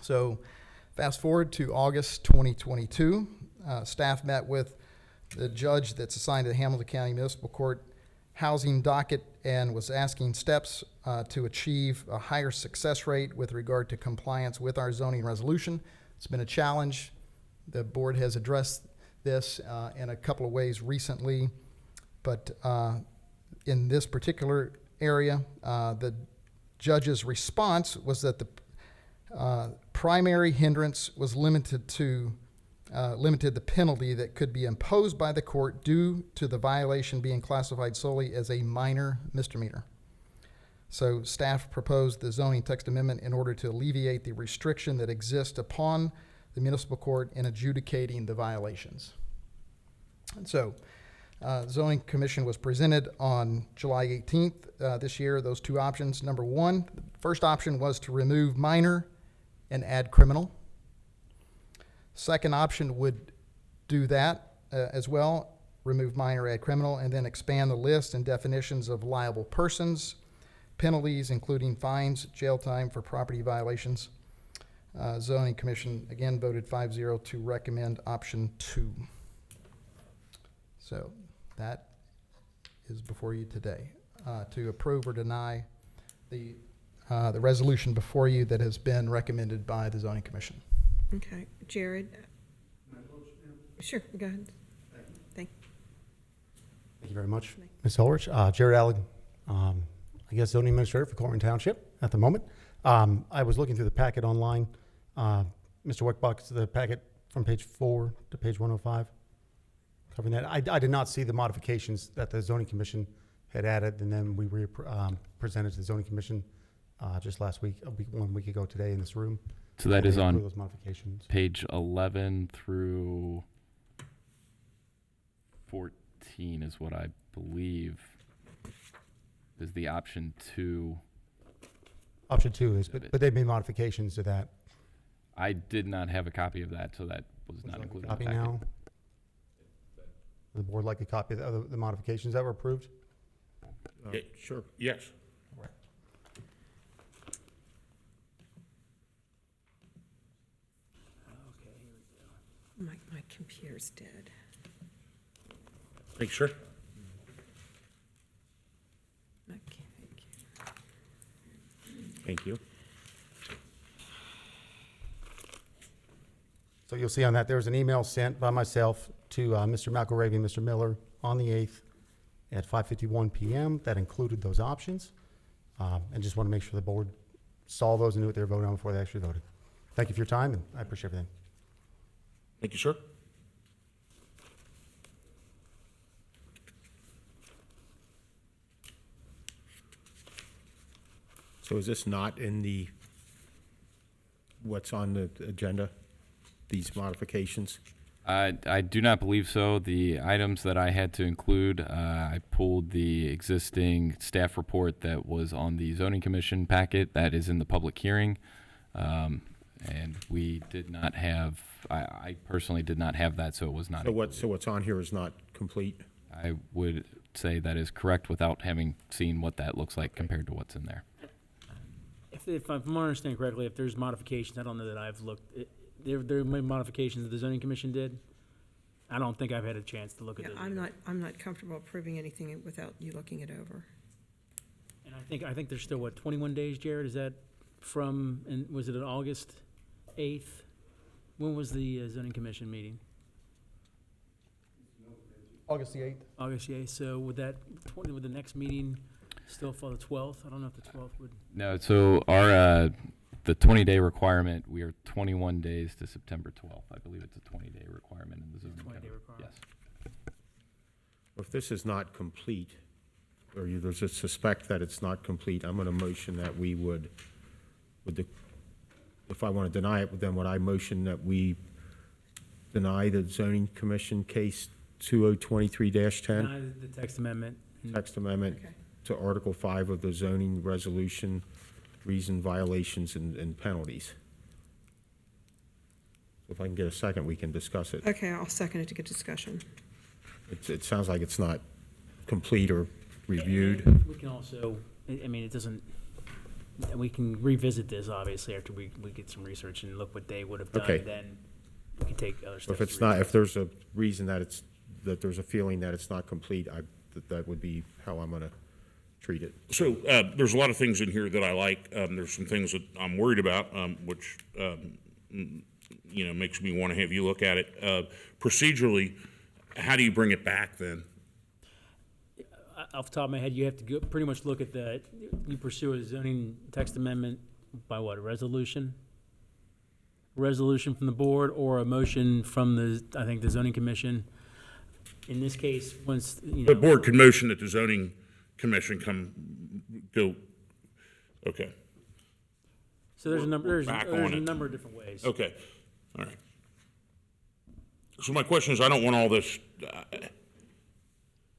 So fast forward to August 2022. Staff met with the judge that's assigned to the Hamilton County Municipal Court housing docket and was asking steps to achieve a higher success rate with regard to compliance with our zoning resolution. It's been a challenge. The board has addressed this in a couple of ways recently, but in this particular area, the judge's response was that the primary hindrance was limited the penalty that could be imposed by the court due to the violation being classified solely as a minor misdemeanor. So staff proposed the zoning text amendment in order to alleviate the restriction that exists upon the municipal court in adjudicating the violations. And so zoning commission was presented on July 18th this year, those two options. Number one, the first option was to remove minor and add criminal. Second option would do that as well, remove minor, add criminal, and then expand the list and definitions of liable persons, penalties, including fines, jail time for property violations. Zoning Commission again voted 5-0 to recommend option 2. So that is before you today to approve or deny the resolution before you that has been recommended by the Zoning Commission. Okay, Jared? Sure, go ahead. Thank Thank you very much, Ms. Ulrich. Jared Allen, I guess zoning administrator for Colerain Township at the moment. I was looking through the packet online. Mr. Weckbach, the packet from page 4 to page 105, covering that. I did not see the modifications that the Zoning Commission had added, and then we presented to the Zoning Commission just last week, 1 week ago today in this room. So that is on those modifications. page 11 through 14 is what I believe is the option 2. Option 2 is, but they made modifications to that. I did not have a copy of that, so that was not included in the Copy packet. now. Would the board like a copy of the modifications that were approved? Sure. Yes. My computer's dead. Make sure. Okay, thank you. Thank you. So you'll see on that, there was an email sent by myself to Mr. McElravy and Mr. Miller on the 8th at 5:51 p.m. That included those options. And just want to make sure the board saw those and knew what they were voting on before they actually voted. Thank you for your time, and I appreciate everything. Thank you, sir. So is this not in what's on the agenda, these modifications? I do not believe so. The items that I had to include, I pulled the existing staff report that was on the Zoning Commission packet that is in the public hearing. And we did not have, I personally did not have that, so it was not. So what's on here is not complete? I would say that is correct without having seen what that looks like compared to what's in there. If I'm understanding correctly, if there's modifications, I don't know that I've looked, there were modifications that the zoning commission did. I don't think I've had a chance to look at Yeah, it. I'm not comfortable approving anything without you looking it over. And I think there's still, what, 21 days, Jared? Is that from, and was it on August 8th? When was the zoning commission meeting? August the 8th. August 8th, so would would the next meeting still fall the 12th? I don't know if the 12th would. No, so our, the 20-day requirement, we are 21 days to September 12th. I believe it's a 20-day requirement in the zoning code. 20-day requirement. Yes. If this is not complete, or there's a suspect that it's not complete, I'm going to motion that we would if I want to deny it, then would I motion that we deny the zoning commission case 2023-10? Deny the text amendment. Text amendment Okay. to Article 5 of the zoning resolution, reason violations and penalties. If I can get a second, we can discuss it. Okay, I'll second it to get discussion. It sounds like it's not complete or reviewed. We can also, I mean, it doesn't, and we can revisit this, obviously, after we get some research and look what they would have done. Okay. Then we can take other steps. If it's not, if there's a reason that there's a feeling that it's not complete, that would be how I'm going to treat it. So there's a lot of things in here that I like. There's some things that I'm worried about, which makes me want to have you look at it. Procedurally, how do you bring it back then? Off the top of my head, you have to pretty much look at you pursue a zoning text amendment by what, a resolution? Resolution from the board or a motion from the zoning commission. In this case, once, The board could motion that the zoning commission go, okay, so there's a number, there's back a on it. number of different ways. okay, all right. So my question is, I don't want all this,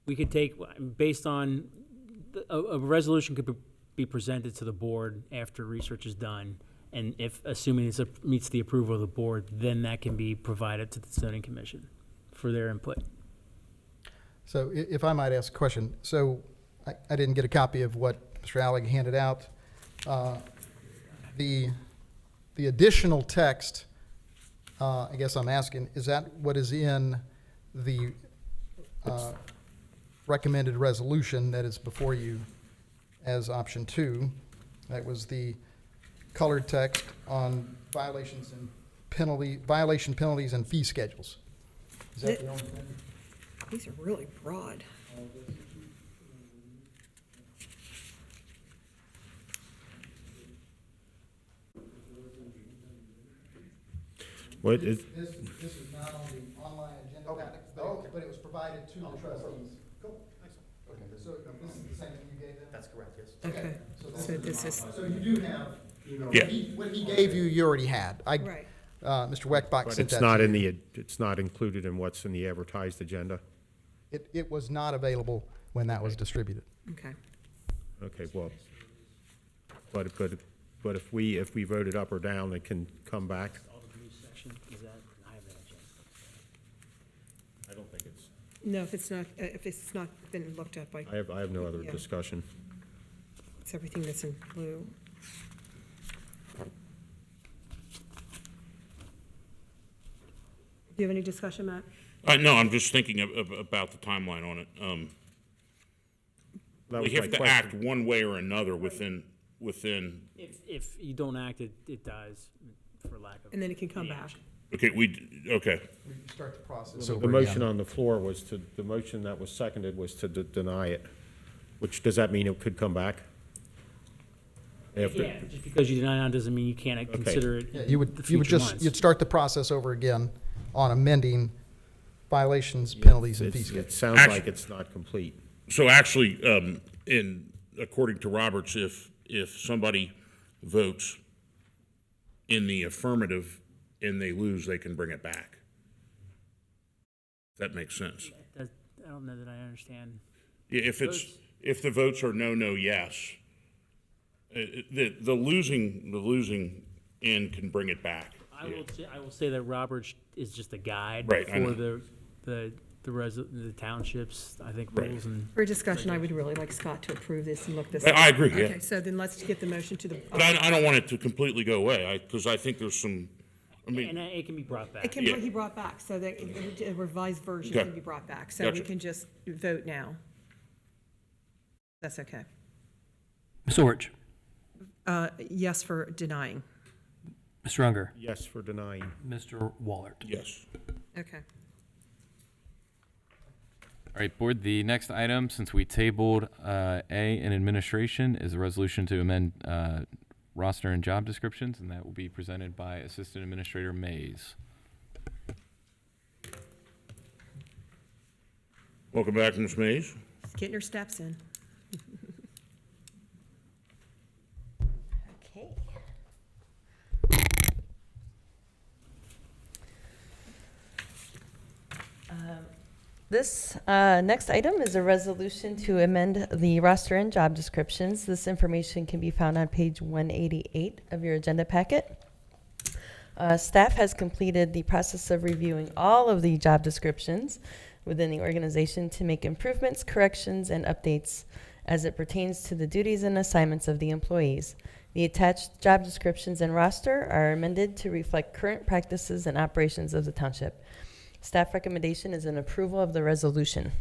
We could take, based on, a resolution could be presented to the board after research is done, and assuming it meets the approval of the board, then that can be provided to the zoning commission for their input. So if I might ask a question, so I didn't get a copy of what Mr. Alleg handed out. The additional text, I guess I'm asking, is that what is in the recommended resolution that is before you as option 2? That was the colored text on violation penalties and fee schedules. Is that the only thing? These are really broad. What is, This is not on the online agenda, but it was provided to the trustees. Cool, excellent. Okay, so this is the same thing you gave them? That's correct, yes. Okay, so this is, So you do have, Yeah. what he gave you, you already had. right. Mr. Weckbach but sent it's that not to in you. it's not included in what's in the advertised agenda? It was not available when that was distributed. Okay. Okay, well, but if we vote it up or down, it can come back? All the blue section, is that, I have that agenda. I don't think it's. No, if it's not been looked at by, I have no other Yeah. discussion. it's everything that's in blue. Do you have any discussion, Matt? no, I'm just thinking about the timeline on it. That We was my have to question. act one way or another within, If you don't act, it dies for lack of. And then it can come any back. action. okay, okay. We start the process The over motion again. on the floor was the motion that was seconded was to deny it, which, does that mean it could come back? After, Yeah, just because you deny it doesn't mean you can't consider it Yeah, in you the would future just, months. you'd start the process over again on amending violations, penalties, and fee it schedules. sounds Actually- like it's not complete. So actually, according to Roberts, if somebody votes in the affirmative and they lose, they can bring it back. That makes sense. I don't know that I understand. Yeah, if the votes are no, yes, the losing end can bring it back. I will say that Roberts is just a guide Right, I for know. the townships, I think, Right. rules and. For discussion, I would really like Scott to approve this and look this I up. agree, yeah. Okay, so then let's get the motion to the. But I don't want it to completely go away, because I think there's some I mean, And it can be brought back. It can, Yeah. he brought back, so that a revised version Okay. can be brought back, so we Gotcha. can just vote now. That's okay. Ms. Orich? Yes for denying. Mr. Unger? Yes for denying. Mr. Wallert? yes. Okay. All right, board, the next item, since we tabled A in administration, is a resolution to amend roster and job descriptions, and that will be presented by Assistant Administrator Mays. Welcome back, Ms. Mays. Just getting her steps in. Okay. This next item is a resolution to amend the roster and job descriptions. This information can be found on page 188 of your agenda packet. Staff has completed the process of reviewing all of the job descriptions within the organization to make improvements, corrections, and updates as it pertains to the duties and assignments of the employees. The attached job descriptions and roster are amended to reflect current practices and operations of the township. Staff recommendation is an approval of the resolution.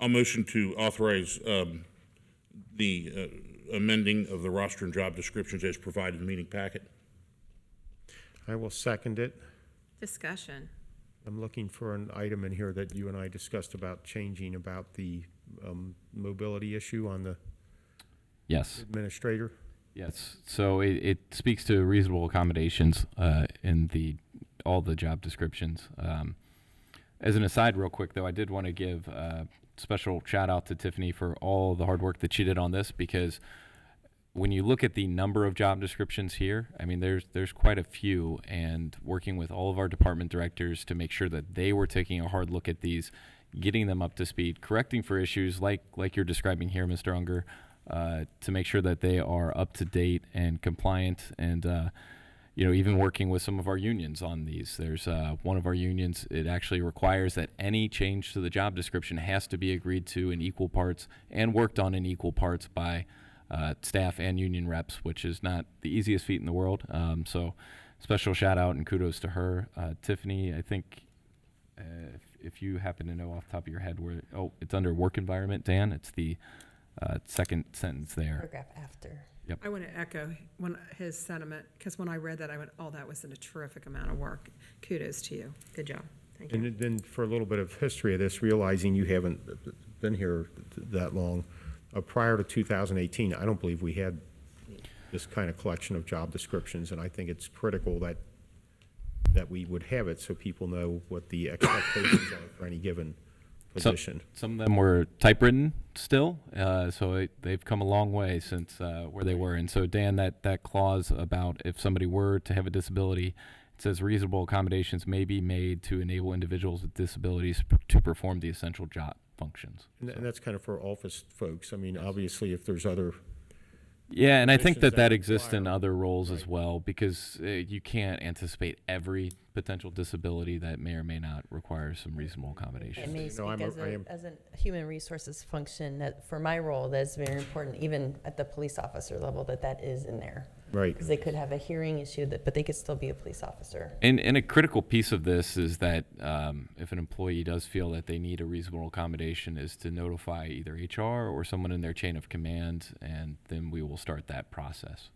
I'll motion to authorize the amending of the roster and job descriptions as provided in the meeting packet. I will second it. Discussion. I'm looking for an item in here that you and I discussed about changing about the mobility issue on the Yes. administrator. Yes, so it speaks to reasonable accommodations in all the job descriptions. As an aside, real quick though, I did want to give a special shout out to Tiffany for all the hard work that she did on this, because when you look at the number of job descriptions here, I mean, there's quite a few, and working with all of our department directors to make sure that they were taking a hard look at these, getting them up to speed, correcting for issues like you're describing here, Mr. Unger, to make sure that they are up to date and compliant, and even working with some of our unions on these. There's one of our unions, it actually requires that any change to the job description has to be agreed to in equal parts and worked on in equal parts by staff and union reps, which is not the easiest feat in the world. So special shout out and kudos to her. Tiffany, I think if you happen to know off the top of your head where, it's under work environment, Dan, it's the second sentence there. Paragraph after. I want to echo his sentiment, because when I read that, I went, oh, that was a terrific amount of work. Kudos to you. Good job. Thank you. And then for a little bit of history of this, realizing you haven't been here that long, prior to 2018, I don't believe we had this kind of collection of job descriptions, and I think it's critical that we would have it so people know what the expectations are for any given position. Some of them were typewritten still, so they've come a long way since where they were. And so, Dan, that clause about if somebody were to have a disability, it says reasonable accommodations may be made to enable individuals with disabilities to perform the essential job functions. And that's kind of for office folks. I mean, obviously, if there's other. Yeah, and I think positions that that exists in require- other roles as Right. well, because you can't anticipate every potential disability that may or may not require some reasonable accommodation. I may No, speak I am- as a human resources function that for my role, that's very important, even at the police officer level, that is in there. Right. Because they could have a hearing issue, but they could still be a police officer. And a critical piece of this is that if an employee does feel that they need a reasonable accommodation, is to notify either HR or someone in their chain of command, and then we will start that process.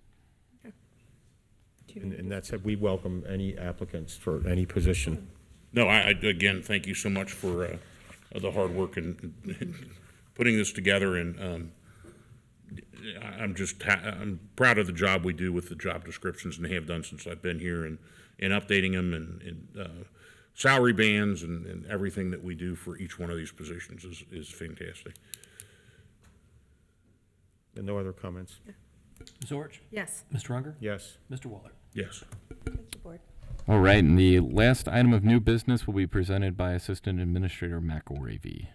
And that said, we welcome any applicants for any position. No, I again, thank you so much for the hard work and putting this together, and I'm proud of the job we do with the job descriptions and have done since I've been here, and updating them, and salary bands and everything that we do for each one of these positions is fantastic. And no other comments? Ms. Orich? Yes. Mr. Unger? Yes. Mr. Waller? Yes. Thank you, Board. All right, and the last item of new business will be presented by Assistant Administrator McElravy.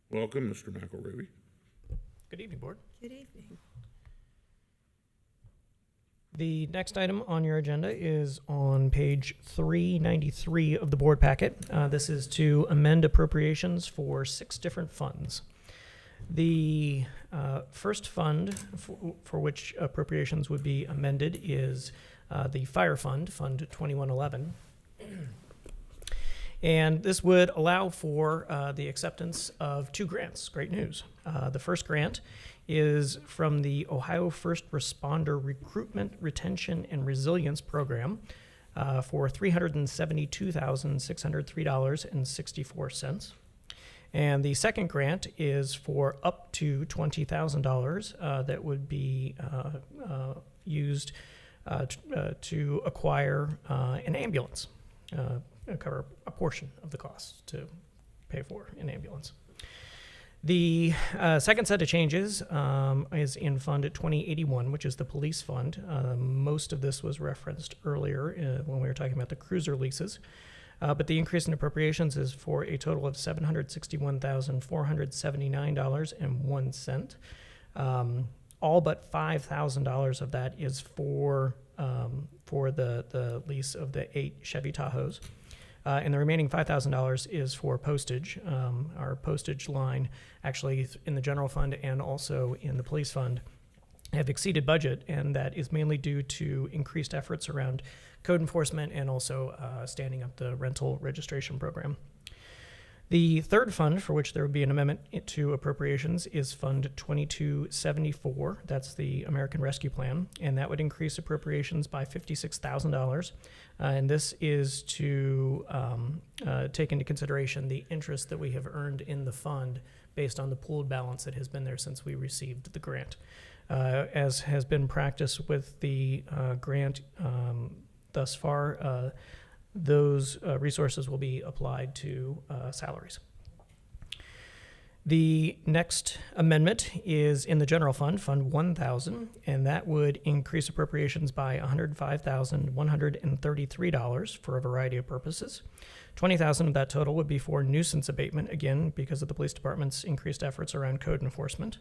Welcome, Mr. McElravy. Good evening, Board. Good evening. The next item on your agenda is on page 393 of the board packet. This is to amend appropriations for 6 different funds. The first fund for which appropriations would be amended is the Fire Fund, Fund 2111. And this would allow for the acceptance of 2 grants. Great news. The first grant is from the Ohio First Responder Recruitment, Retention, and Resilience Program for $372,603.64. And the second grant is for up to $20,000 that would be used to acquire an ambulance, cover a portion of the cost to pay for an ambulance. The second set of changes is in Fund 2081, which is the police fund. Most of this was referenced earlier when we were talking about the cruiser leases. But the increase in appropriations is for a total of $761,479.01. All but $5,000 of that is for the lease of the 8 Chevy Tahoes. And the remaining $5,000 is for postage. Our postage line, actually in the general fund and also in the police fund, have exceeded budget, and that is mainly due to increased efforts around code enforcement and also standing up the rental registration program. The third fund for which there would be an amendment to appropriations is Fund 2274. That's the American Rescue Plan, and that would increase appropriations by $56,000. And this is to take into consideration the interest that we have earned in the fund based on the pooled balance that has been there since we received the grant. As has been practice with the grant thus far, those resources will be applied to salaries. The next amendment is in the general fund, Fund 1000, and that would increase appropriations by $105,133 for a variety of purposes. $20,000 of that total would be for nuisance abatement, again, because of the police department's increased efforts around code enforcement.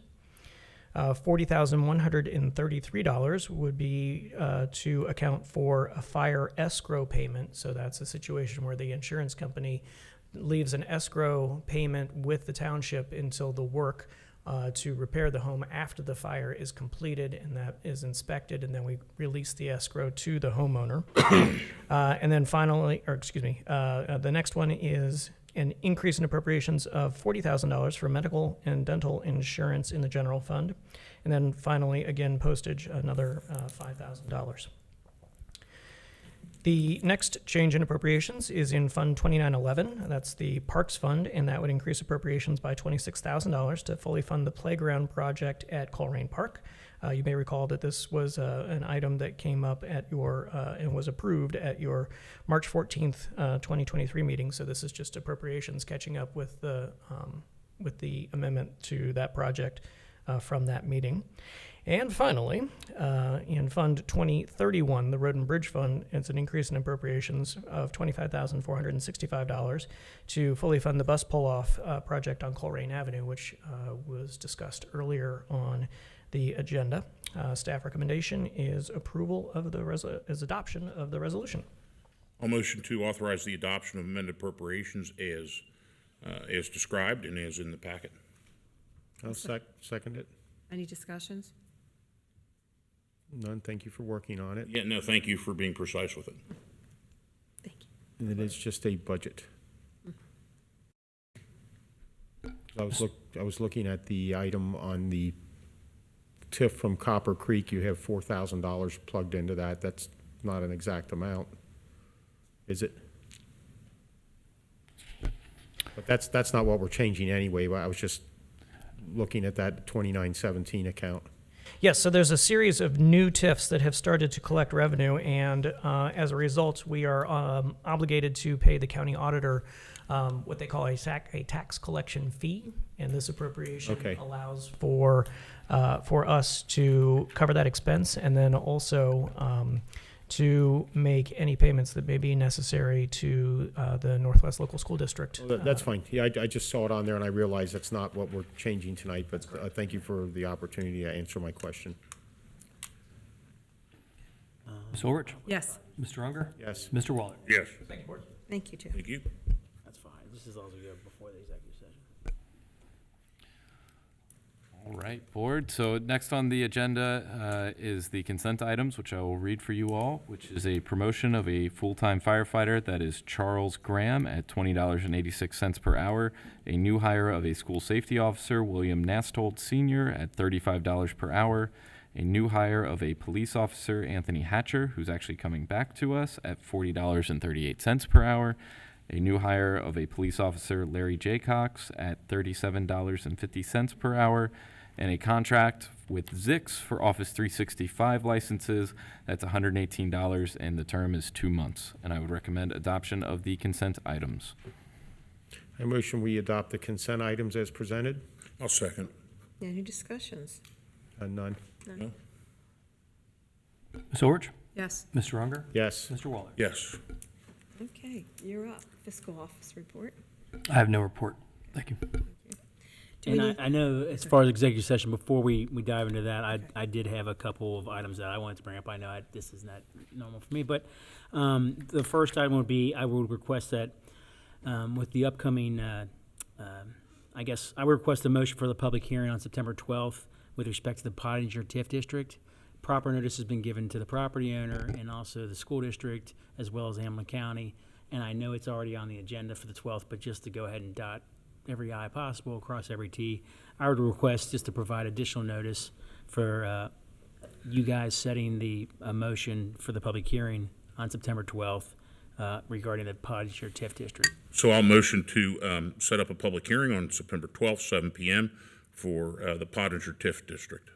$40,133 would be to account for a fire escrow payment. So that's a situation where the insurance company leaves an escrow payment with the township until the work to repair the home after the fire is completed and that is inspected, and then we release the escrow to the homeowner. And then finally, the next one is an increase in appropriations of $40,000 for medical and dental insurance in the general fund. And then finally, again, postage, another $5,000. The next change in appropriations is in Fund 2911. That's the Parks Fund, and that would increase appropriations by $26,000 to fully fund the playground project at Colerain Park. You may recall that this was an item that came up at your and was approved at your March 14th, 2023 meeting. So this is just appropriations catching up with the amendment to that project from that meeting. And finally, in Fund 2031, the Road and Bridge Fund, it's an increase in appropriations of $25,465 to fully fund the bus pull-off project on Colerain Avenue, which was discussed earlier on the agenda. Staff recommendation is approval of the adoption of the resolution. I'll motion to authorize the adoption of amended appropriations as described and as in the packet. I'll second it. Any discussions? None. Thank you for working on it. Yeah, no, thank you for being precise with it. Thank you. And it is just a budget. I was looking at the item on the TIF from Copper Creek. You have $4,000 plugged into that. That's not an exact amount, is it? But that's not what we're changing anyway. I was just looking at that 2917 account. Yes, so there's a series of new TIFs that have started to collect revenue, and as a result, we are obligated to pay the county auditor what they call a tax collection fee, and this appropriation allows for us to cover that expense, and then also to make any payments that may be necessary to the Northwest Local School District. Well, that's fine. Yeah, I just saw it on there, and I realized that's not what we're changing tonight, but thank you for the opportunity to answer my question. Ms. Orich? Yes. Mr. Unger? Yes. Mr. Waller? Yes. Thank you, Jim. Thank you. That's fine. This is also good before the executive session. All right, board. So next on the agenda is the consent items, which I will read for you all, which is a promotion of a full-time firefighter, that is Charles Graham, at $20.86 per hour, a new hire of a school safety officer, William Nastold Sr., at $35 per hour, a new hire of a police officer, Anthony Hatcher, who's actually coming back to us, at $40.38 per hour, a new hire of a police officer, Larry J. Cox, at $37.50 per hour, and a contract with Zix for Office 365 licenses. That's $118, and the term is 2 months. And I would recommend adoption of the consent items. I motion we adopt the consent items as presented. I'll second. Any discussions? None. None. Ms. Orich? Yes. Mr. Unger? Yes. Mr. Waller? Yes. Okay, you're up. Fiscal office report. I have no report. Thank you. Do we And need- I know as far as executive session, before we dive into that, I did have a couple of items that I wanted to bring up. I know this is not normal for me, but the first item would be, I would request that with the upcoming, I guess, I would request a motion for the public hearing on September 12th with respect to the Pottinger TIF district. Proper notice has been given to the property owner and also the school district, as well as Hamlin County. And I know it's already on the agenda for the 12th, but just to go ahead and dot every I possible, cross every T, I would request just to provide additional notice for you guys setting the motion for the public hearing on September 12th regarding the Pottinger TIF district. So I'll motion to set up a public hearing on September 12th, 7 p.m. for the Pottinger TIF District.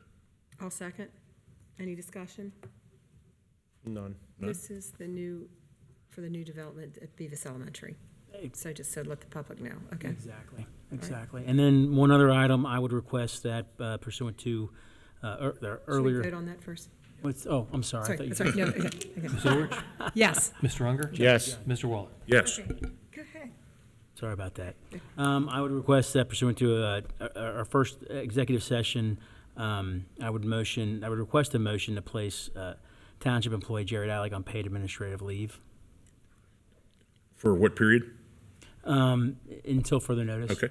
I'll second. Any discussion? None. This is the new, for the new development at Beavis Elementary. So just so let the public know. Okay. Exactly. And then one other item, I would request that pursuant to the Should we earlier. vote on that first? Oh, I'm sorry. I Sorry, thought you- sorry. No, okay, Ms. okay. Orich? Yes. Mr. Unger? Yes. Mr. Waller? Yes. Go ahead. Sorry about that. I would request that pursuant to our first executive session, I would request a motion to place Township employee Jared Alec on paid administrative leave For what period? until further notice. Okay.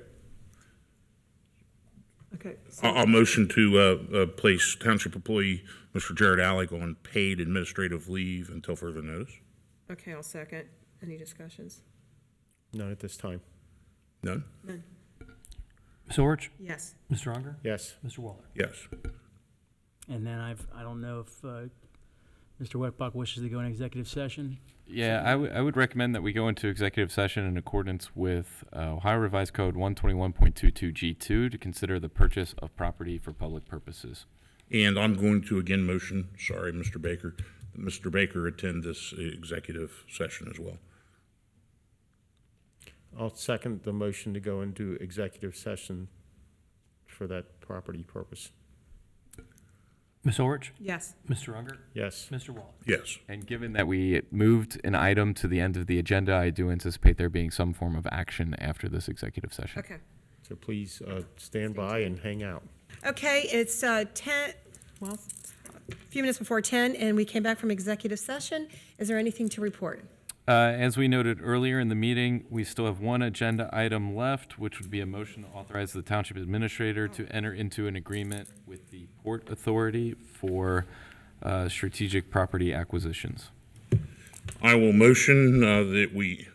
Okay. I'll motion to place Township employee Mr. Jared Alec on paid administrative leave until further notice. Okay, I'll second. Any discussions? None at this time. None? None. Ms. Orich? Yes. Mr. Unger? Yes. Mr. Waller? Yes. And then I don't know if Mr. Wetbach wishes to go in executive session. Yeah, I would recommend that we go into executive session in accordance with Ohio Revised Code 121.22G2 to consider the purchase of property for public purposes. And I'm going to again motion, sorry, Mr. Baker, that Mr. Baker attend this executive session as well. I'll second the motion to go into executive session for that property purpose. Ms. Orich? Yes. Mr. Unger? Yes. Mr. Waller? Yes. And given that we moved an item to the end of the agenda, I do anticipate there being some form of action after this executive session. Okay. So please stand by and hang out. Okay, it's 10, well, a few minutes before 10, and we came back from executive session. Is there anything to report? As we noted earlier in the meeting, we still have one agenda item left, which would be a motion to authorize the Township Administrator to enter into an agreement with the Port Authority for strategic property acquisitions. I will motion that we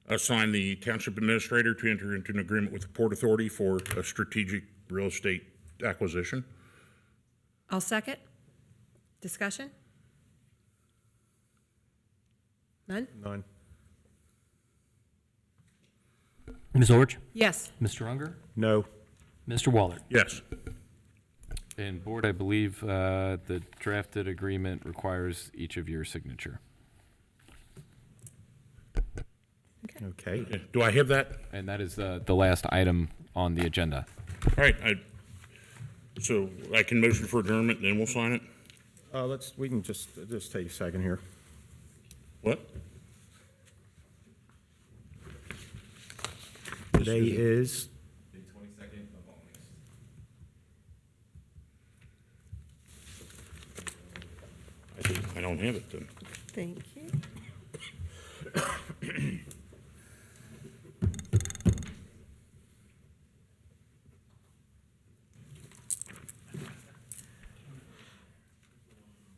assign the Township Administrator to enter into an agreement with the Port Authority for a strategic real estate acquisition. I'll second. Discussion? None? None. Ms. Orich? Yes. Mr. Unger? No. Mr. Waller? Yes. And Board, I believe the drafted agreement requires each of your signature. Okay. Do I have that? And that is the last item on the agenda. All right. So I can motion for adjournment, and then we'll sign it? We can just take a second here. What? Today is The 22nd of August. I I don't have it then. Thank you.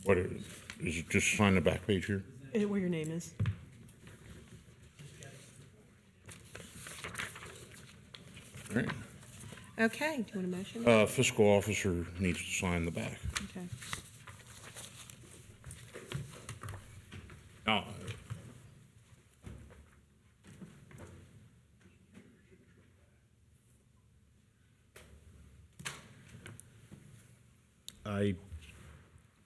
What is it just sign the back page here? Where your name is. All right. Okay, do you want a motion? Fiscal officer needs to sign the back. Okay. Now,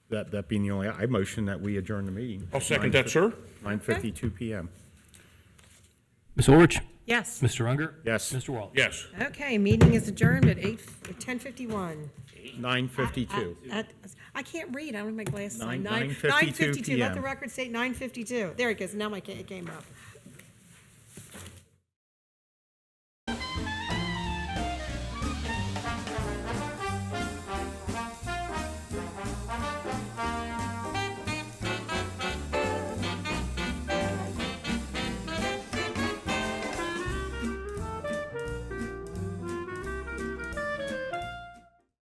That being the only, I motion that we adjourn the meeting. I'll second that, sir. 9:52 PM. Ms. Orich? Yes. Mr. Unger? Yes. Mr. Wallace? Yes. Okay, meeting is adjourned at 10:51. 9:52. I can't read, I don't have my glasses on. 9:52 9:52, let the PM. record state 9:52. There it goes, now it came up.